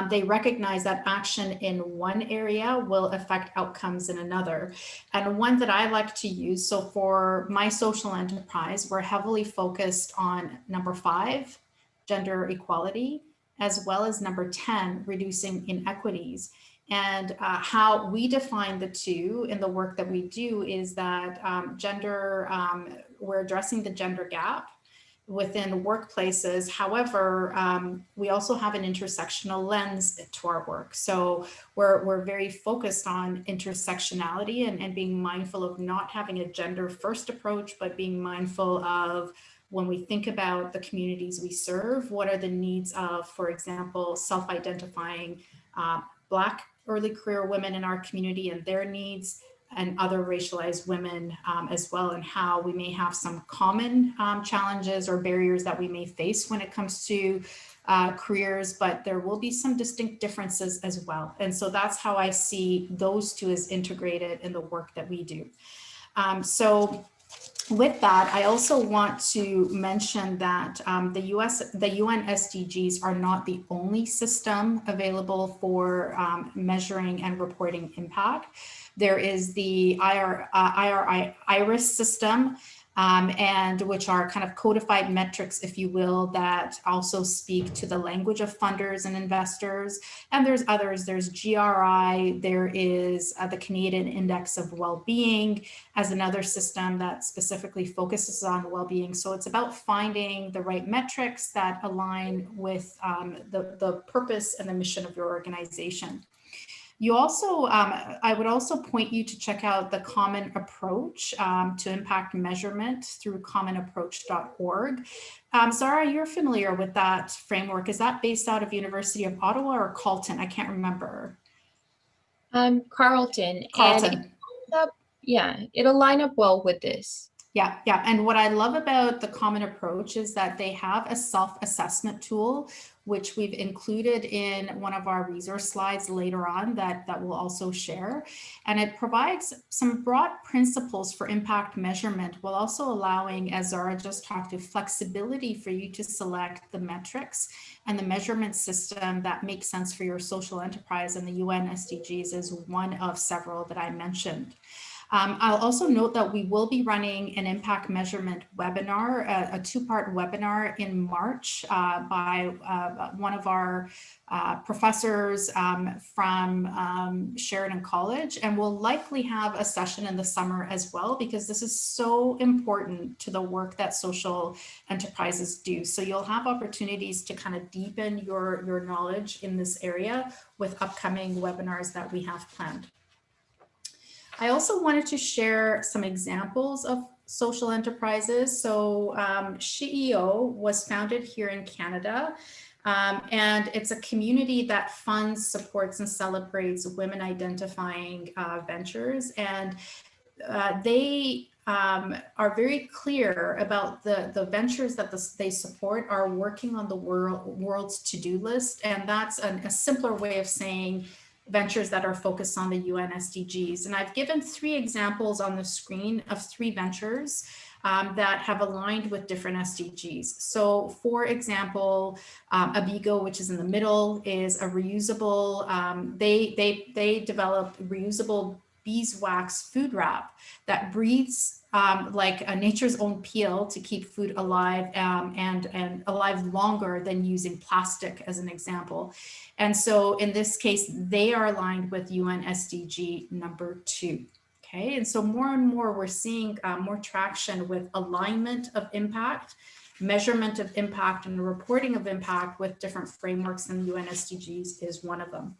they recognize that action in one area will affect outcomes in another. And one that I like to use, so for my social enterprise, we're heavily focused on number 5, gender equality, as well as number 10, reducing inequities. And how we define the two in the work that we do is that we're addressing the gender gap within workplaces. However, we also have an intersectional lens to our work. So we're very focused on intersectionality and being mindful of not having a gender first approach, but being mindful of, when we think about the communities we serve, what are the needs of, for example, self-identifying Black early career women in our community and their needs, and other racialized women as well, and how we may have some common challenges or barriers that we may face when it comes to careers, but there will be some distinct differences as well. And so that's how I see those two as integrated in the work that we do. So with that, I also want to mention that the UN SDGs are not the only system available for measuring and reporting impact. There is the IRIS system, and which are kind of codified metrics, if you will, that also speak to the language of funders and investors. And there's others, there's GRI, there is the Canadian Index of Wellbeing as another system that specifically focuses on well-being. So it's about finding the right metrics that align with the purpose and the mission of your organization. You also, I would also point you to check out the Common Approach to Impact Measurement through commonapproach.org. Zara, you're familiar with that framework. Is that based out of University of Ottawa or Carleton? I can't remember. Carleton. Carleton. And it'll line up well with this. Yeah. And what I love about the Common Approach is that they have a self-assessment tool, which we've included in one of our resource slides later on that we'll also share. And it provides some broad principles for impact measurement, while also allowing, as Zara just talked to, flexibility for you to select the metrics and the measurement system that makes sense for your social enterprise. And the UN SDGs is one of several that I mentioned. I'll also note that we will be running an impact measurement webinar, a two-part webinar in March by one of our professors from Sheridan College, and we'll likely have a session in the summer as well, because this is so important to the work that social enterprises do. So you'll have opportunities to kind of deepen your knowledge in this area with upcoming webinars that we have planned. I also wanted to share some examples of social enterprises. So SheEO was founded here in Canada, and it's a community that funds, supports, and celebrates women identifying ventures. And they are very clear about the ventures that they support are working on the world's to-do list. And that's a simpler way of saying ventures that are focused on the UN SDGs. And I've given 3 examples on the screen of 3 ventures that have aligned with different SDGs. So for example, Abigo, which is in the middle, is a reusable, they developed reusable beeswax food wrap that breathes like a nature's own peel to keep food alive and alive longer than using plastic, as an example. And so in this case, they are aligned with UN SDG number 2. Okay, and so more and more we're seeing more traction with alignment of impact, measurement of impact, and reporting of impact with different frameworks, and UN SDGs is one of them.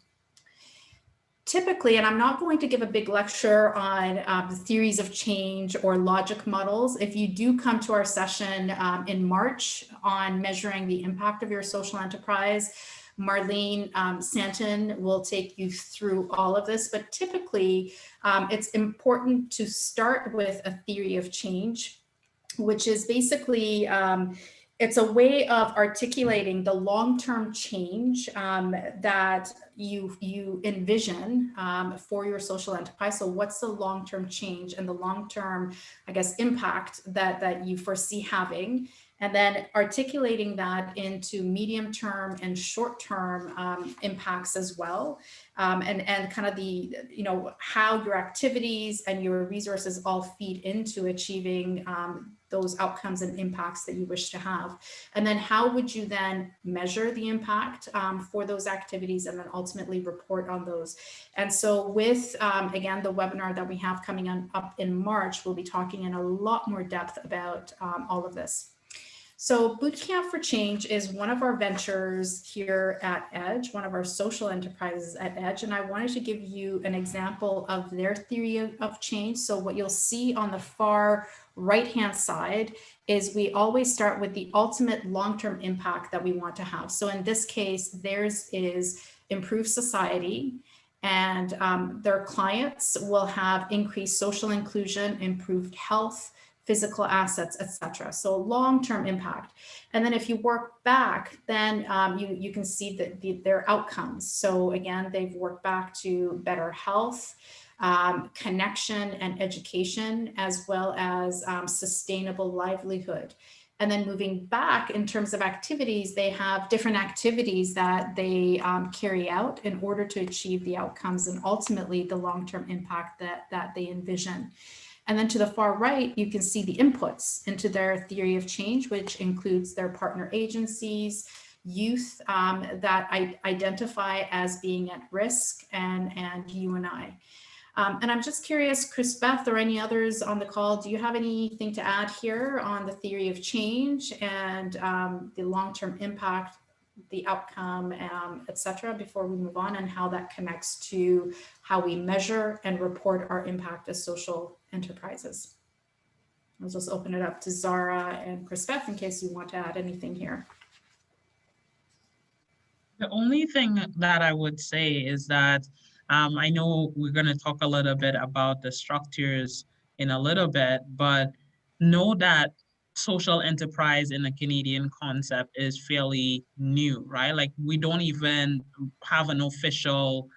Typically, and I'm not going to give a big lecture on the theories of change or logic models. If you do come to our session in March on measuring the impact of your social enterprise, Marlene Santon will take you through all of this, but typically it's important to start with a theory of change, which is basically it's a way of articulating the long-term change that you envision for your social enterprise. So what's the long-term change and the long-term, I guess, impact that you foresee having, and then articulating that into medium-term and short-term impacts as well, and kind of the, how your activities and your resources all feed into achieving those outcomes and impacts that you wish to have. And then how would you then measure the impact for those activities and then ultimately report on those? And so with, again, the webinar that we have coming up in March, we'll be talking in a lot more depth about all of this. So Bootcamp for Change is one of our ventures here at Edge, one of our social enterprises at Edge. And I wanted to give you an example of their theory of change. So what you'll see on the far right-hand side is we always start with the ultimate long-term impact that we want to have. So in this case, theirs is improve society, and their clients will have increased social inclusion, improved health, physical assets, etc. So long-term impact. And then if you work back, then you can see their outcomes. So again, they've worked back to better health, connection and education, as well as sustainable livelihood. And then moving back in terms of activities, they have different activities that they carry out in order to achieve the outcomes and ultimately the long-term impact that they envision. And then to the far right, you can see the inputs into their theory of change, which includes their partner agencies, youth that identify as being at risk, and you and I. And I'm just curious, Chris Beth or any others on the call, do you have anything to add here on the theory of change and the long-term impact, the outcome, etc., before we move on, and how that connects to how we measure and report our impact as social enterprises? I'll just open it up to Zara and Chris Beth in case you want to add anything here. The only thing that I would say is that I know we're going to talk a little bit about the structures in a little bit, but know that social enterprise in the Canadian concept is fairly new, right? Like we don't even have an official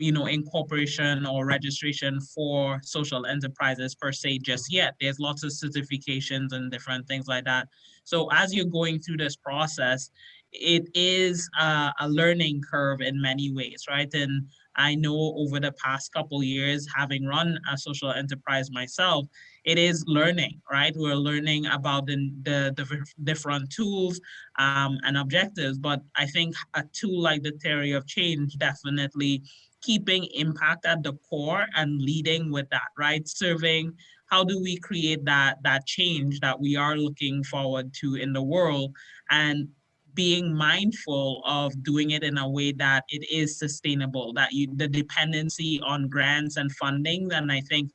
incorporation or registration for social enterprises per se just yet. There's lots of certifications and different things like that. So as you're going through this process, it is a learning curve in many ways, right? And I know over the past couple of years, having run a social enterprise myself, it is learning, right? We're learning about the different tools and objectives, but I think a tool like the theory of change definitely keeping impact at the core and leading with that, right? Serving, how do we create that change that we are looking forward to in the world, and being mindful of doing it in a way that it is sustainable, that the dependency on grants and funding. And I think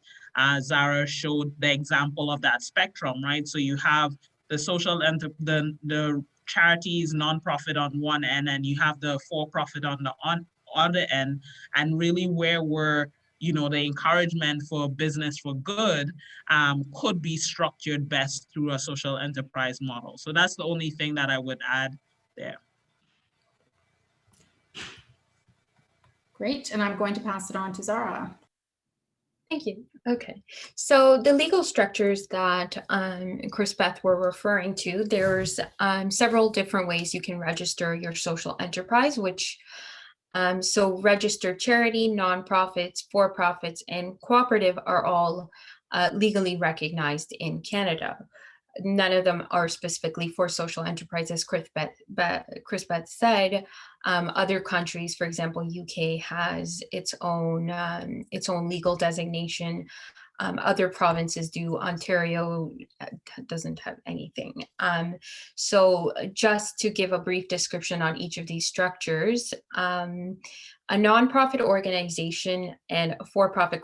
Zara showed the example of that spectrum, right? So you have the social and the charities, nonprofit on one end, and you have the for-profit on the other end, and really where we're, the encouragement for business for good could be structured best through a social enterprise model. So that's the only thing that I would add there. Great, and I'm going to pass it on to Zara. Thank you. Okay, so the legal structures that Chris Beth were referring to, there's several different ways you can register your social enterprise, which so registered charity, nonprofits, for-profits, and cooperative are all legally recognized in Canada. None of them are specifically for social enterprises, Chris Beth said. Other countries, for example, UK has its own legal designation. Other provinces do. Ontario doesn't have anything. So just to give a brief description on each of these structures, a nonprofit organization and a for-profit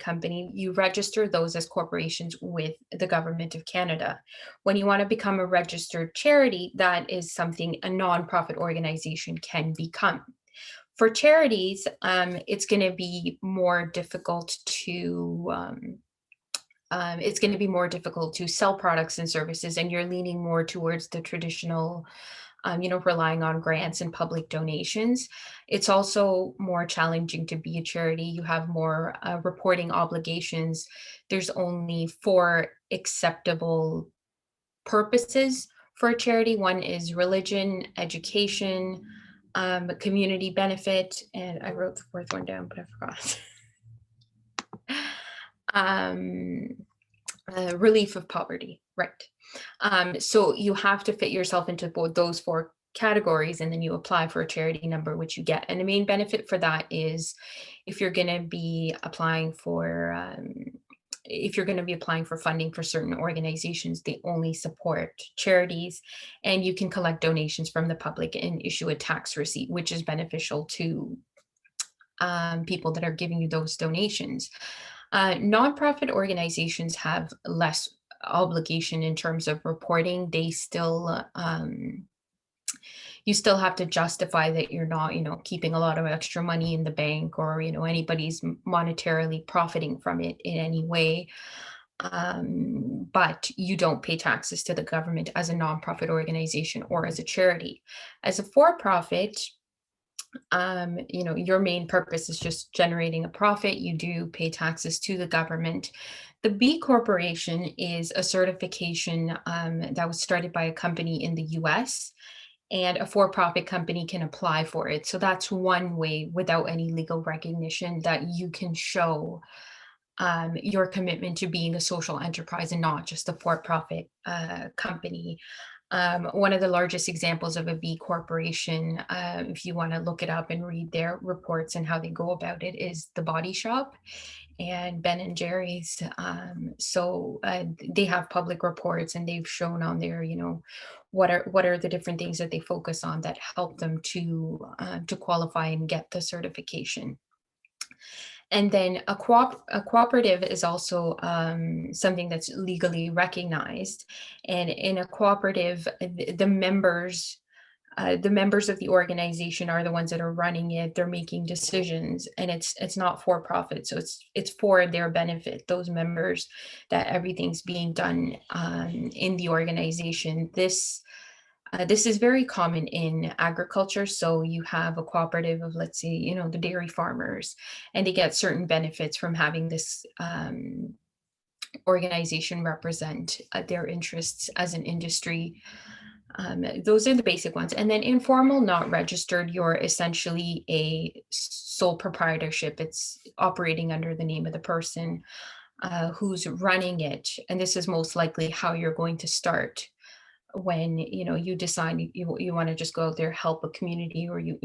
company, you register those as corporations with the Government of Canada. When you want to become a registered charity, that is something a nonprofit organization can become. For charities, it's going to be more difficult to sell products and services, and you're leaning more towards the traditional, relying on grants and public donations. It's also more challenging to be a charity. You have more reporting obligations. There's only 4 acceptable purposes for a charity. One is religion, education, community benefit, and I wrote the 4th one down, but I forgot. relief of poverty, right? So you have to fit yourself into both those four categories, and then you apply for a charity number, which you get. And the main benefit for that is if you're going to be applying for funding for certain organizations, they only support charities, and you can collect donations from the public and issue a tax receipt, which is beneficial to people that are giving you those donations. Nonprofit organizations have less obligation in terms of reporting. They still, you still have to justify that you're not, keeping a lot of extra money in the bank, or, anybody's monetarily profiting from it in any way. But you don't pay taxes to the government as a nonprofit organization or as a charity. As a for-profit, your main purpose is just generating a profit. You do pay taxes to the government. The B Corporation is a certification that was started by a company in the US, and a for-profit company can apply for it. So that's one way, without any legal recognition, that you can show your commitment to being a social enterprise and not just a for-profit company. One of the largest examples of a B Corporation, if you want to look it up and read their reports and how they go about it, is The Body Shop and Ben and Jerry's. So they have public reports, and they've shown on there, what are the different things that they focus on that help them to qualify and get the certification. And then a cooperative is also something that's legally recognized. And in a cooperative, the members of the organization are the ones that are running it. They're making decisions, and it's not for profit. So it's for their benefit, those members, that everything's being done in the organization. This is very common in agriculture. So you have a cooperative of, let's say, the dairy farmers, and they get certain benefits from having this organization represent their interests as an industry. Those are the basic ones. And then informal, not registered, you're essentially a sole proprietorship. It's operating under the name of the person who's running it. And this is most likely how you're going to start when you decide you want to just go out there, help a community, or you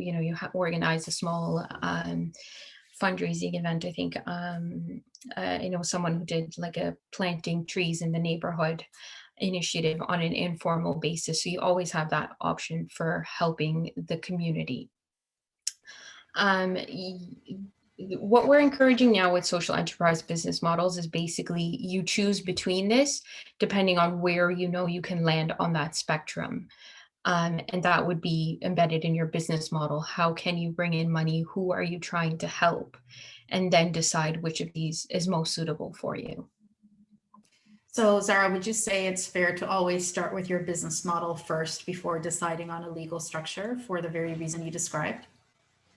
organize a small fundraising event. I think I know someone who did like a planting trees in the neighborhood initiative on an informal basis. So you always have that option for helping the community. What we're encouraging now with social enterprise business models is basically you choose between this depending on where you can land on that spectrum. And that would be embedded in your business model. How can you bring in money? Who are you trying to help? And then decide which of these is most suitable for you. So Zara, would you say it's fair to always start with your business model first before deciding on a legal structure for the very reason you described?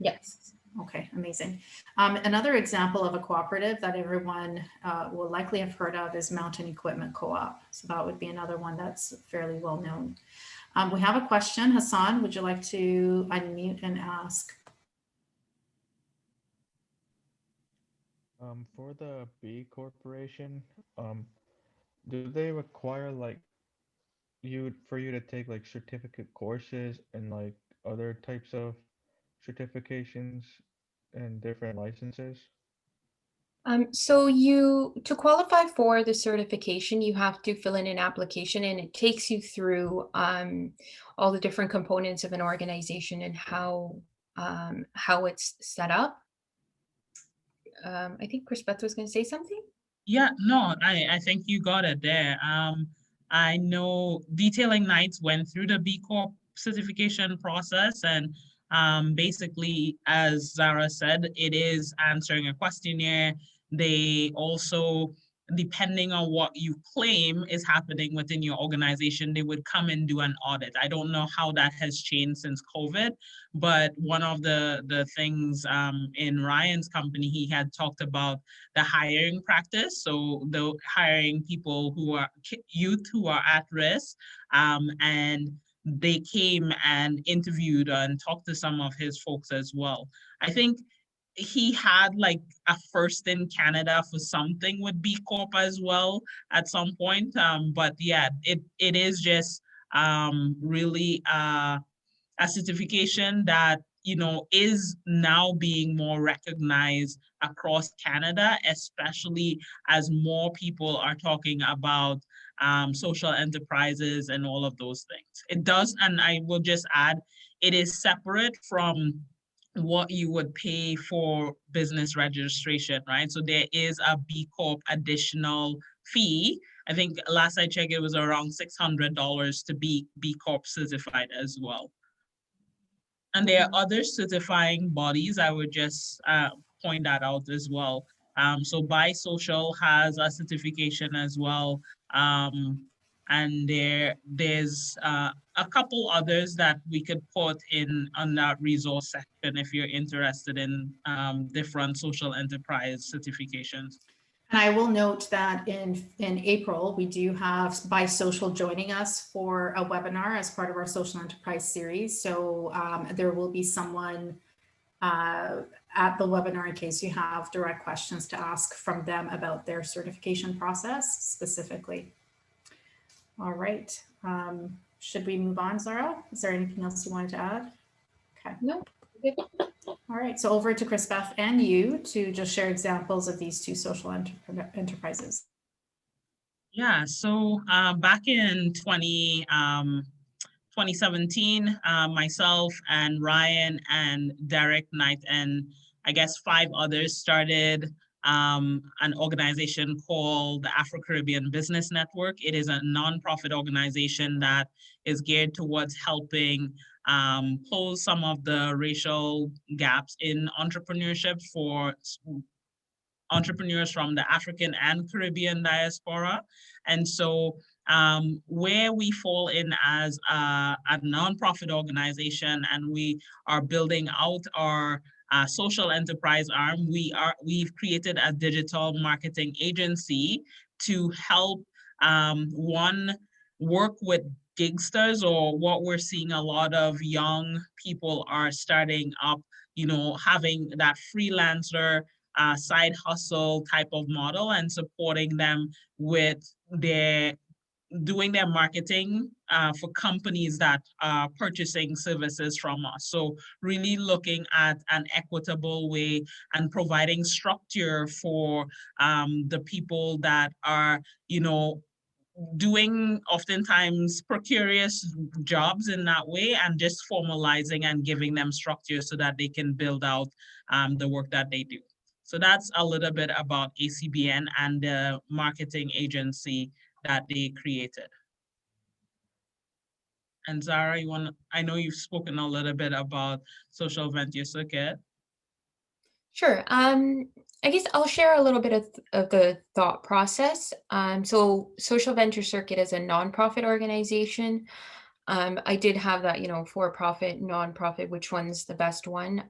Yes. Okay, amazing. Another example of a cooperative that everyone will likely have heard of is Mountain Equipment Co-op. So that would be another one that's fairly well known. We have a question. Hassan, would you like to unmute and ask? For the B Corporation, do they require for you to take like certificate courses and like other types of certifications and different licenses? So to qualify for the certification, you have to fill in an application, and it takes you through all the different components of an organization and how it's set up. I think Chris Beth was going to say something. Yeah, no, I think you got it there. I know Detailing Nights went through the B Corp certification process, and basically, as Zara said, it is answering a questionnaire. They also, depending on what you claim is happening within your organization, they would come and do an audit. I don't know how that has changed since COVID, but one of the things in Ryan's company, he had talked about the hiring practice. So the hiring people who are youth who are at risk, and they came and interviewed and talked to some of his folks as well. I think he had like a first in Canada for something with B Corp as well at some point. But yeah, it is just really a certification that, you know, is now being more recognized across Canada, especially as more people are talking about social enterprises and all of those things. It does, and I will just add, it is separate from what you would pay for business registration, right? So there is a B Corp additional fee. I think last I checked, it was around $600 to be B Corp certified as well. And there are other certifying bodies. I would just point that out as well. So BiSocial has a certification as well. And there's a couple others that we could put in on that resource section if you're interested in different social enterprise certifications. And I will note that in April, we do have BiSocial joining us for a webinar as part of our social enterprise series. So there will be someone at the webinar in case you have direct questions to ask from them about their certification process specifically. All right. Should we move on, Zara? Is there anything else you wanted to add? Okay. No. All right, so over to Chris Beth and you to just share examples of these two social enterprises. Yeah, so back in 2017, myself and Ryan and Derek Knight and I guess 5 others started an organization called the Afro-Caribbean Business Network. It is a nonprofit organization that is geared towards helping close some of the racial gaps in entrepreneurship for entrepreneurs from the African and Caribbean diaspora. And so where we fall in as a nonprofit organization and we are building out our social enterprise arm, we've created a digital marketing agency to help one, work with gigsters, or what we're seeing a lot of young people are starting up, you know, having that freelancer side hustle type of model and supporting them with doing their marketing for companies that are purchasing services from us. So really looking at an equitable way and providing structure for the people that are, you know, doing oftentimes precarious jobs in that way, and just formalizing and giving them structure so that they can build out the work that they do. So that's a little bit about ACBN and the marketing agency that they created. And Zara, I know you've spoken a little bit about Social Venture Circuit. Sure. I guess I'll share a little bit of the thought process. So Social Venture Circuit is a nonprofit organization. I did have that, you know, for-profit, nonprofit, which one's the best one?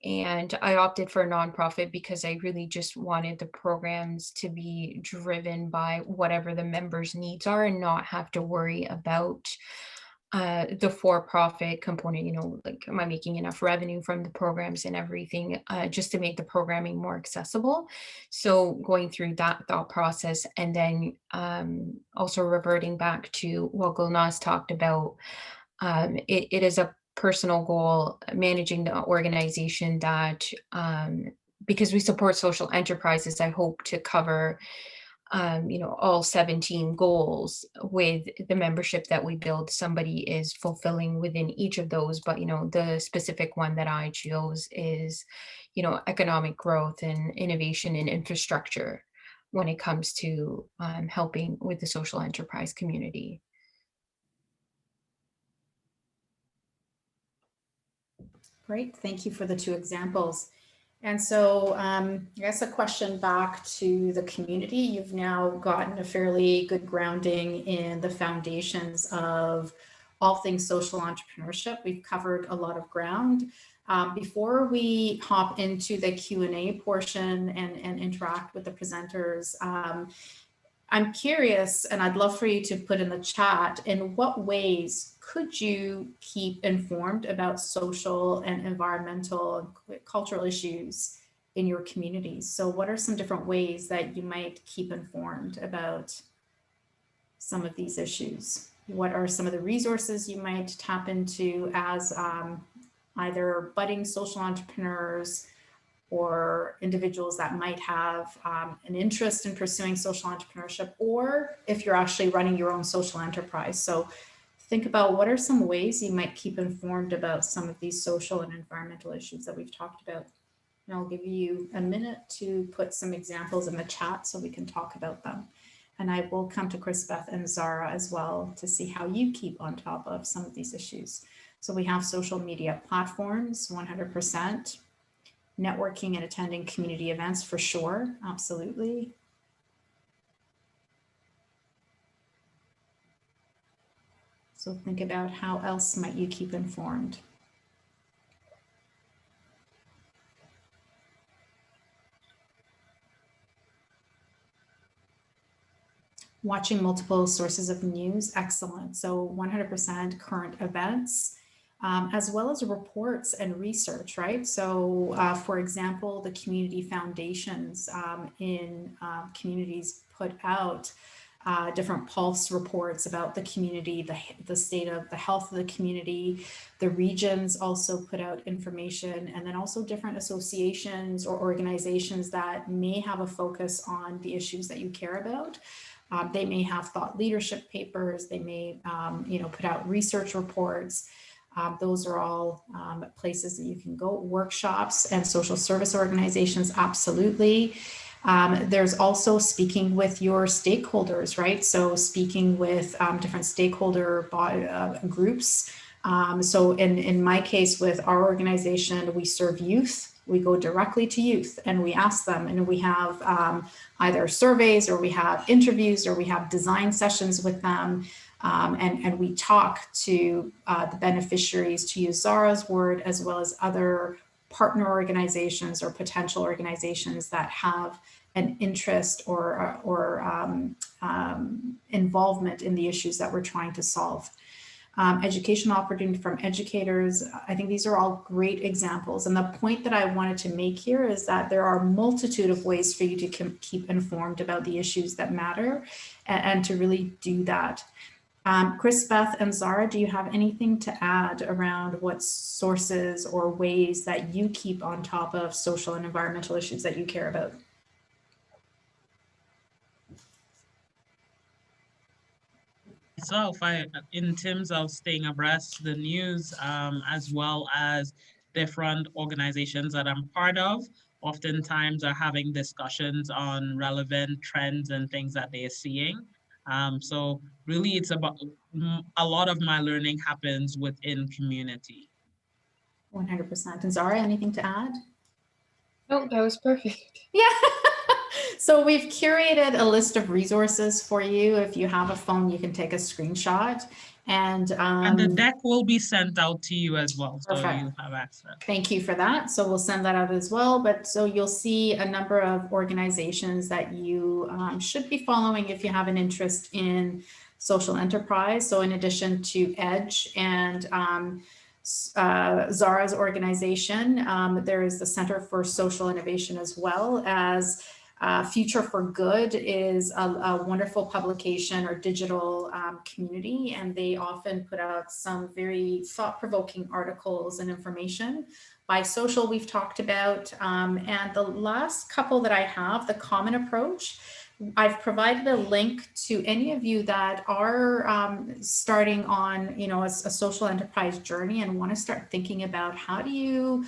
And I opted for a nonprofit because I really just wanted the programs to be driven by whatever the members' needs are and not have to worry about the for-profit component, you know, like, am I making enough revenue from the programs and everything, just to make the programming more accessible. So going through that thought process, and then also reverting back to what Gulnaz talked about, it is a personal goal managing the organization that, because we support social enterprises, I hope to cover you know, all 17 goals with the membership that we build. Somebody is fulfilling within each of those, but, you know, the specific one that I chose is, you know, economic growth and innovation and infrastructure when it comes to helping with the social enterprise community. Great, thank you for the 2 examples. And so I guess a question back to the community. You've now gotten a fairly good grounding in the foundations of all things social entrepreneurship. We've covered a lot of ground. Before we hop into the Q&A portion and interact with the presenters, I'm curious, and I'd love for you to put in the chat, in what ways could you keep informed about social and environmental and cultural issues in your communities? So what are some different ways that you might keep informed about some of these issues? What are some of the resources you might tap into as either budding social entrepreneurs or individuals that might have an interest in pursuing social entrepreneurship, or if you're actually running your own social enterprise? So think about what are some ways you might keep informed about some of these social and environmental issues that we've talked about. And I'll give you a minute to put some examples in the chat so we can talk about them. And I will come to Chrisbeth and Zara as well to see how you keep on top of some of these issues. So we have social media platforms, 100%. Networking and attending community events for sure, absolutely. So think about how else might you keep informed. Watching multiple sources of news, excellent. So 100% current events, as well as reports and research, right? So for example, the community foundations in communities put out different pulse reports about the community, the state of the health of the community. The regions also put out information, and then also different associations or organizations that may have a focus on the issues that you care about. They may have thought leadership papers, they may put out research reports. Those are all places that you can go. Workshops and social service organizations, absolutely. There's also speaking with your stakeholders, right? So speaking with different stakeholder groups. So in my case with our organization, we serve youth. We go directly to youth and we ask them, and we have either surveys or we have interviews or we have design sessions with them. And we talk to the beneficiaries, to use Zara's word, as well as other partner organizations or potential organizations that have an interest or involvement in the issues that we're trying to solve. Educational opportunity from educators. I think these are all great examples. And the point that I wanted to make here is that there are a multitude of ways for you to keep informed about the issues that matter and to really do that. Chrisbeth and Zara, do you have anything to add around what sources or ways that you keep on top of social and environmental issues that you care about? So in terms of staying abreast the news, as well as different organizations that I'm part of, oftentimes are having discussions on relevant trends and things that they're seeing. So really it's about, a lot of my learning happens within community. 100%. And Zara, anything to add? Oh, that was perfect. Yeah. So we've curated a list of resources for you. If you have a phone, you can take a screenshot. And the deck will be sent out to you as well, so perfect. you have access. Thank you for that. So we'll send that out as well. But so you'll see a number of organizations that you should be following if you have an interest in social enterprise. So in addition to EDGE and Zara's organization, there is the Center for Social Innovation, as well as Future for Good is a wonderful publication or digital community, and they often put out some very thought-provoking articles and information. By Social, we've talked about, and the last couple that I have, the Common Approach, I've provided a link to any of you that are starting on, a social enterprise journey and want to start thinking about how do you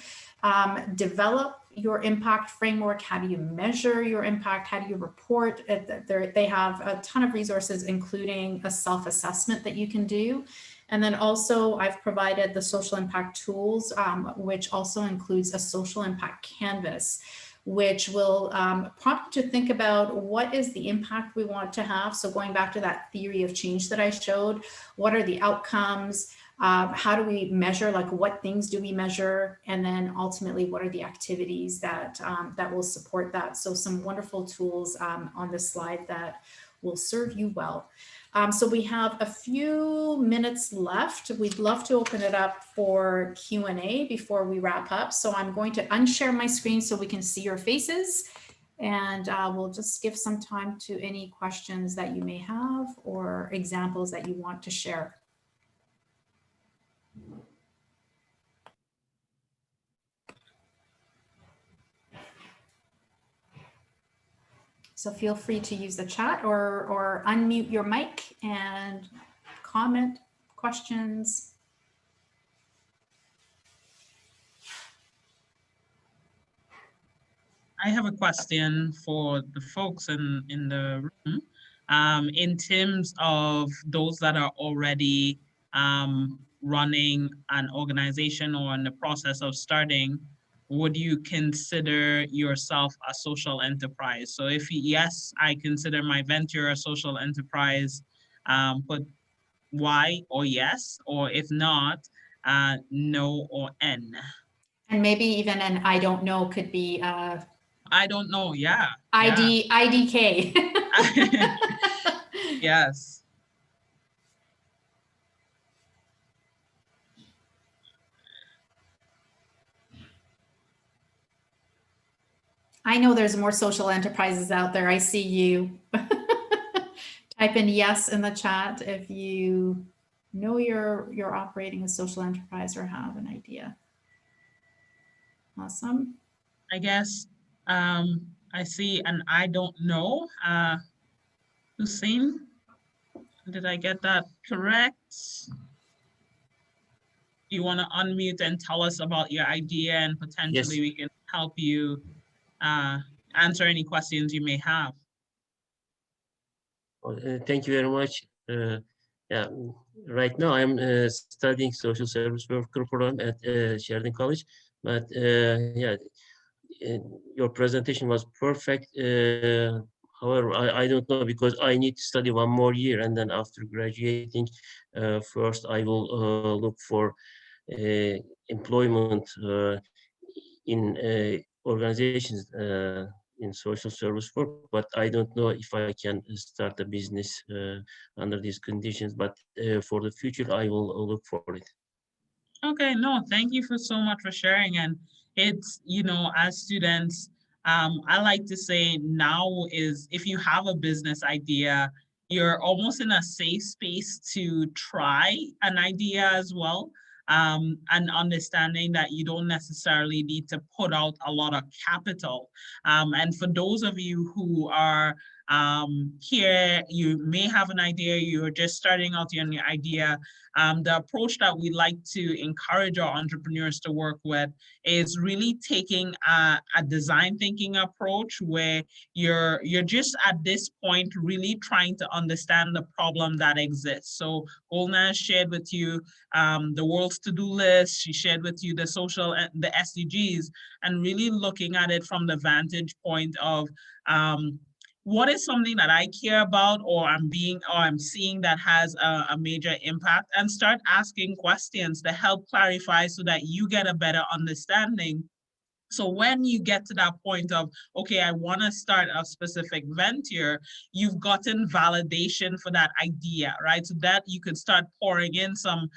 develop your impact framework, how do you measure your impact, how do you report. They have a ton of resources, including a self-assessment that you can do. And then also I've provided the social impact tools, which also includes a social impact canvas, which will prompt you to think about what is the impact we want to have. So going back to that theory of change that I showed, what are the outcomes? How do we measure, like what things do we measure? And then ultimately, what are the activities that, that will support that? So some wonderful tools on this slide that will serve you well. So we have a few minutes left. We'd love to open it up for Q&A before we wrap up. So I'm going to unshare my screen so we can see your faces, and we'll just give some time to any questions that you may have or examples that you want to share. So feel free to use the chat or unmute your mic and comment, questions. I have a question for the folks in the room. In terms of those that are already running an organization or in the process of starting, would you consider yourself a social enterprise? So if yes, I consider my venture a social enterprise, put Y or yes, or if not, no or N. And maybe even an I don't know could be I don't know, yeah. IDK. Yes. I know there's more social enterprises out there. I see you. Type in yes in the chat if you know you're operating a social enterprise or have an idea. Awesome. I guess I see an I don't know. Hussein, did I get that correct? You want to unmute and tell us about your idea, and potentially we can help you answer any questions you may have. Thank you very much. Yeah, right now I'm studying social service worker program at Sheridan College, but yeah, your presentation was perfect. However, I don't know, because I need to study one more year, and then after graduating, first I will look for employment in organizations in social service work, but I don't know if I can start a business under these conditions, but for the future, I will look for it. Okay, no, thank you so much for sharing. And it's, you know, as students, I like to say now is if you have a business idea, you're almost in a safe space to try an idea as well. And understanding that you don't necessarily need to put out a lot of capital. And for those of you who are here, you may have an idea, you're just starting out on your idea. The approach that we like to encourage our entrepreneurs to work with is really taking a design thinking approach where you're just at this point really trying to understand the problem that exists. So Golna shared with you the world's to-do list, she shared with you the social and the SDGs, and really looking at it from the vantage point of what is something that I care about or I'm seeing that has a major impact, and start asking questions to help clarify so that you get a better understanding. So when you get to that point of, okay, I want to start a specific venture, you've gotten validation for that idea, right? So that you could start pouring in some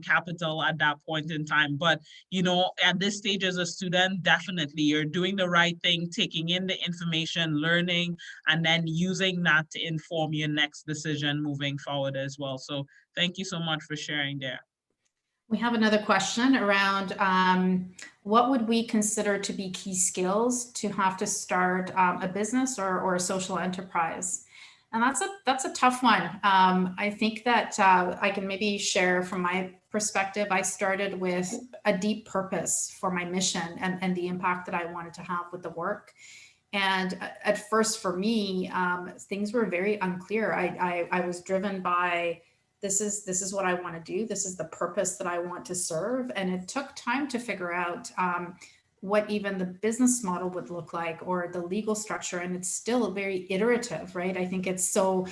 capital at that point in time. But, you know, at this stage as a student, definitely you're doing the right thing, taking in the information, learning, and then using that to inform your next decision moving forward as well. So thank you so much for sharing there. We have another question around what would we consider to be key skills to have to start a business or a social enterprise? And that's a tough one. I think that I can maybe share from my perspective. I started with a deep purpose for my mission and the impact that I wanted to have with the work. And at first for me, things were very unclear. I was driven by this is what I want to do. This is the purpose that I want to serve. And it took time to figure out what even the business model would look like or the legal structure. And it's still very iterative, right? I think it's so,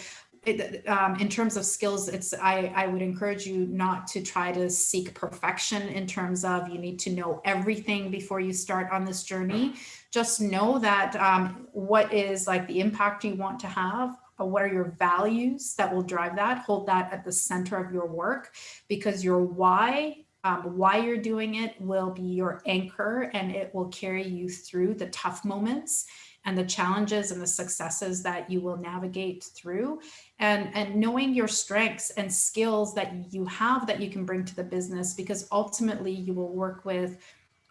in terms of skills, I would encourage you not to try to seek perfection in terms of you need to know everything before you start on this journey. Just know that what is like the impact you want to have, what are your values that will drive that? Hold that at the center of your work, because your why you're doing it will be your anchor, and it will carry you through the tough moments and the challenges and the successes that you will navigate through. And knowing your strengths and skills that you have that you can bring to the business, because ultimately you will work with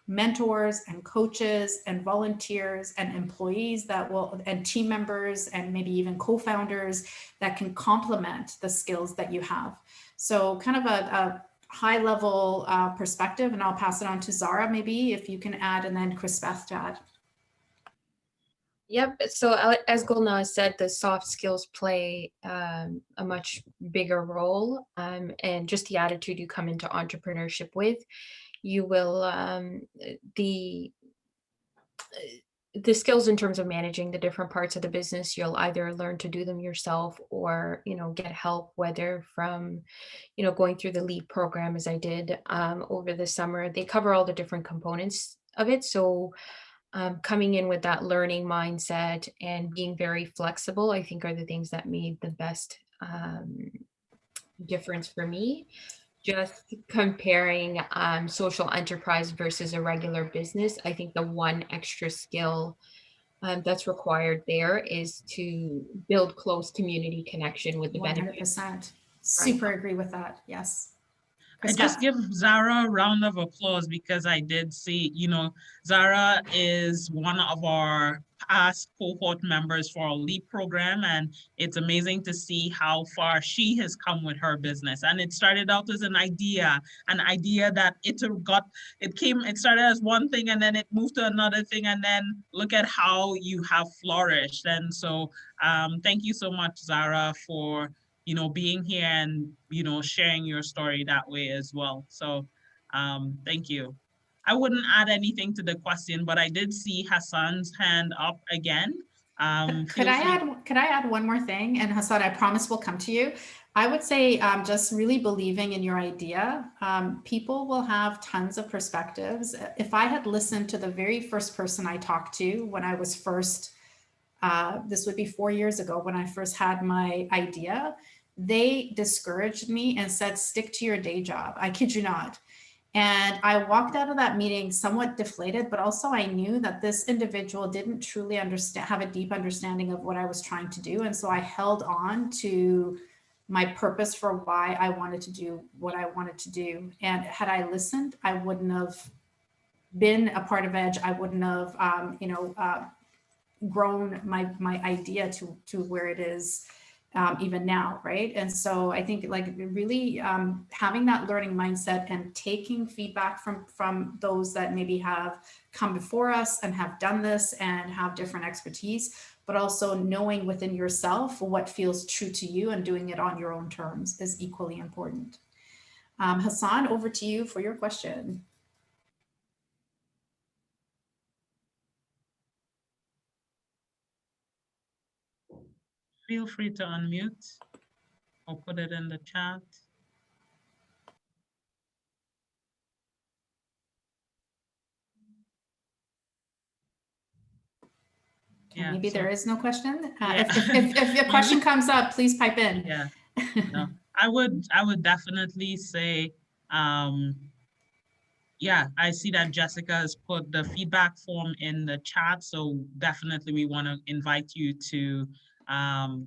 mentors and coaches and volunteers and employees that will, and team members, and maybe even co-founders that can complement the skills that you have. So kind of a high level perspective, and I'll pass it on to Zara, maybe if you can add, and then Chris-Beth to add. Yep. So as Gulnaz said, the soft skills play a much bigger role, and just the attitude you come into entrepreneurship with. You will the skills in terms of managing the different parts of the business, you'll either learn to do them yourself, or get help, whether from going through the LEAP program, as I did over the summer. They cover all the different components of it. So coming in with that learning mindset and being very flexible, I think, are the things that made the best difference for me. Just comparing social enterprise versus a regular business, I think the one extra skill that's required there is to build close community connection with the benefits. 100%. Super agree with that. Yes. I just give Zara a round of applause, because I did see, Zara is one of our past cohort members for our LEAP program, and it's amazing to see how far she has come with her business. And it started out as an idea that it started as one thing, and then it moved to another thing, and then look at how you have flourished. And so thank you so much, Zara, for being here and, sharing your story that way as well. So thank you. I wouldn't add anything to the question, but I did see Hassan's hand up again. Could I add one more thing? And Hassan, I promise we'll come to you. I would say just really believing in your idea. People will have tons of perspectives. If I had listened to the very first person I talked to when I was first, this would be 4 years ago when I first had my idea, they discouraged me and said, stick to your day job. I kid you not. And I walked out of that meeting somewhat deflated, but also I knew that this individual didn't truly have a deep understanding of what I was trying to do. And so I held on to my purpose for why I wanted to do what I wanted to do. And had I listened, I wouldn't have been a part of Edge. I wouldn't have, grown my idea to where it is even now, right? And so I think really having that learning mindset and taking feedback from those that maybe have come before us and have done this and have different expertise, but also knowing within yourself what feels true to you and doing it on your own terms is equally important. Hassan, over to you for your question. Feel free to unmute or put it in the chat. Yeah, maybe there is no question. If a question comes up, please pipe in. Yeah, no, I would definitely say, yeah, I see that Jessica has put the feedback form in the chat. So definitely we want to invite you to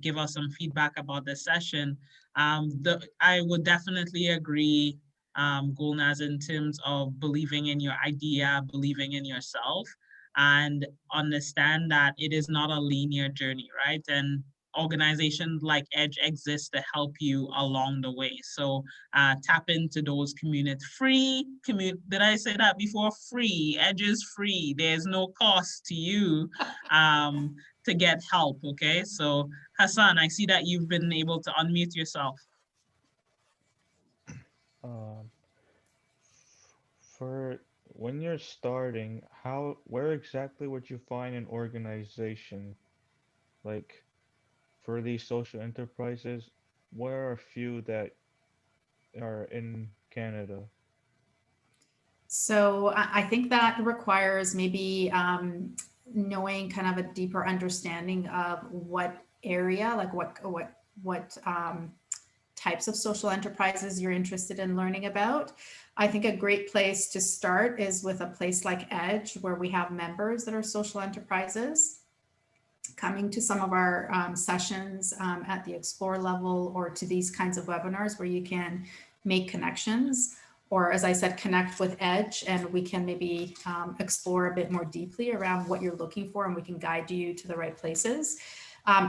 give us some feedback about the session. I would definitely agree, Gulnaz, in terms of believing in your idea, believing in yourself, and understand that it is not a linear journey, right? And organizations like Edge exist to help you along the way. So tap into those did I say that before? Free. Edge is free. There's no cost to you to get help, okay? So Hassan, I see that you've been able to unmute yourself. For when you're starting, where exactly would you find an organization? Like, for these social enterprises, where are a few that are in Canada? So I think that requires maybe knowing kind of a deeper understanding of what area, like what types of social enterprises you're interested in learning about. I think a great place to start is with a place like Edge, where we have members that are social enterprises coming to some of our sessions at the Explore level, or to these kinds of webinars where you can make connections, or as I said, connect with Edge, and we can maybe explore a bit more deeply around what you're looking for, and we can guide you to the right places.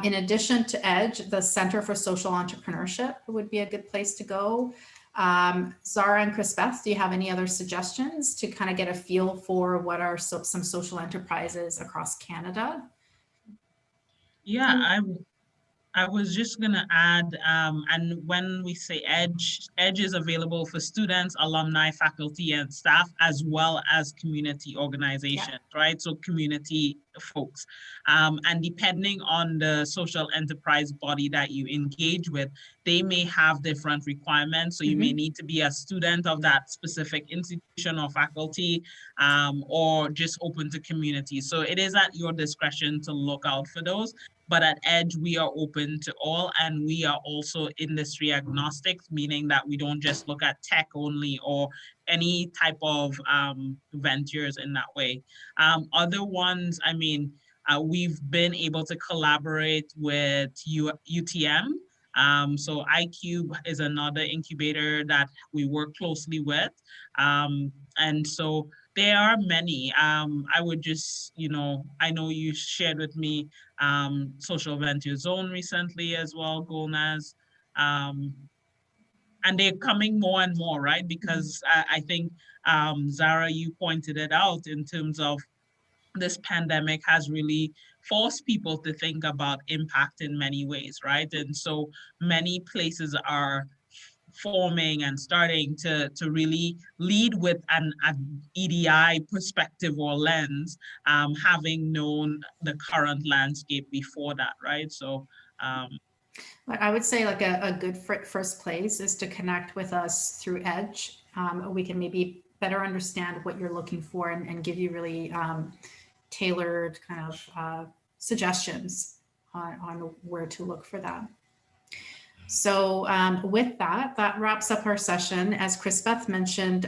In addition to Edge, the Center for Social Entrepreneurship would be a good place to go. Zara and Crispeth, do you have any other suggestions to kind of get a feel for what are some social enterprises across Canada? Yeah, I was just gonna add, and when we say Edge is available for students, alumni, faculty, and staff, as well as community organizations, right? So community folks. And depending on the social enterprise body that you engage with, they may have different requirements. So you may need to be a student of that specific institution or faculty, or just open to community. So it is at your discretion to look out for those. But at Edge, we are open to all, and we are also industry agnostic, meaning that we don't just look at tech only or any type of ventures in that way. Other ones, I mean, we've been able to collaborate with UTM. So iCube is another incubator that we work closely with. And so there are many. I would just, I know you shared with me Social Venture Zone recently as well, Golnaz. And they're coming more and more, right? Because I think, Zara, you pointed it out in terms of this pandemic has really forced people to think about impact in many ways, right? And so many places are forming and starting to really lead with an EDI perspective or lens, having known the current landscape before that, right? So I would say like a good first place is to connect with us through Edge. We can maybe better understand what you're looking for and give you really tailored kind of suggestions on where to look for that. So with that wraps up our session. As Crispeth mentioned,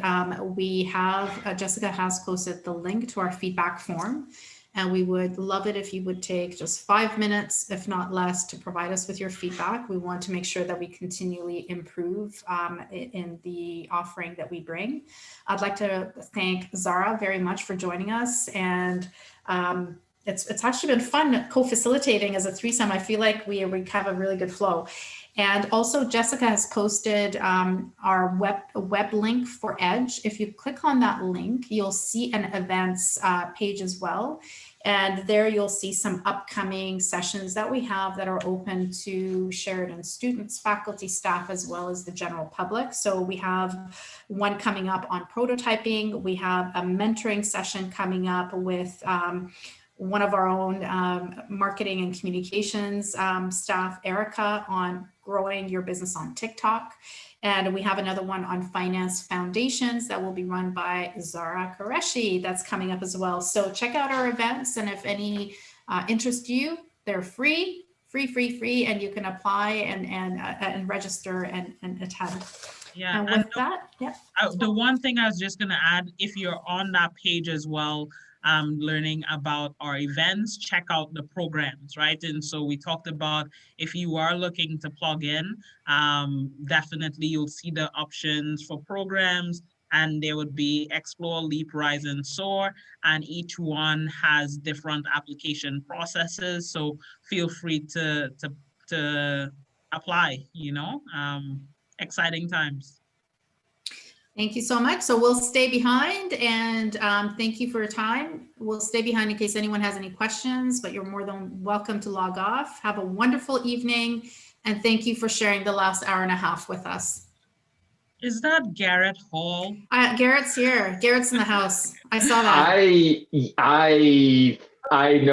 we have, Jessica has posted the link to our feedback form, and we would love it if you would take just 5 minutes, if not less, to provide us with your feedback. We want to make sure that we continually improve in the offering that we bring. I'd like to thank Zara very much for joining us, and it's actually been fun co-facilitating as a threesome. I feel like we have a really good flow. And also Jessica has posted our web link for Edge. If you click on that link, you'll see an events page as well. And there you'll see some upcoming sessions that we have that are open to Sheridan students, faculty, staff, as well as the general public. So we have one coming up on prototyping. We have a mentoring session coming up with one of our own marketing and communications staff, Erica, on growing your business on TikTok. And we have another one on finance foundations that will be run by Zara Qureshi. That's coming up as well. So check out our events, and if any interest you, they're free, and you can apply and register and attend. Yeah, and with that, yeah. The one thing I was just gonna add, if you're on that page as well, learning about our events, check out the programs, right? And so we talked about, if you are looking to plug in, definitely you'll see the options for programs, and there would be Explore, Leap, Rise, and Soar, and each one has different application processes. So feel free to apply, exciting times. Thank you so much. So we'll stay behind, and thank you for your time. We'll stay behind in case anyone has any questions, but you're more than welcome to log off. Have a wonderful evening, and thank you for sharing the last hour and a half with us. Is that Garrett Hall? Garrett's here. Garrett's in the house. I saw that. I know.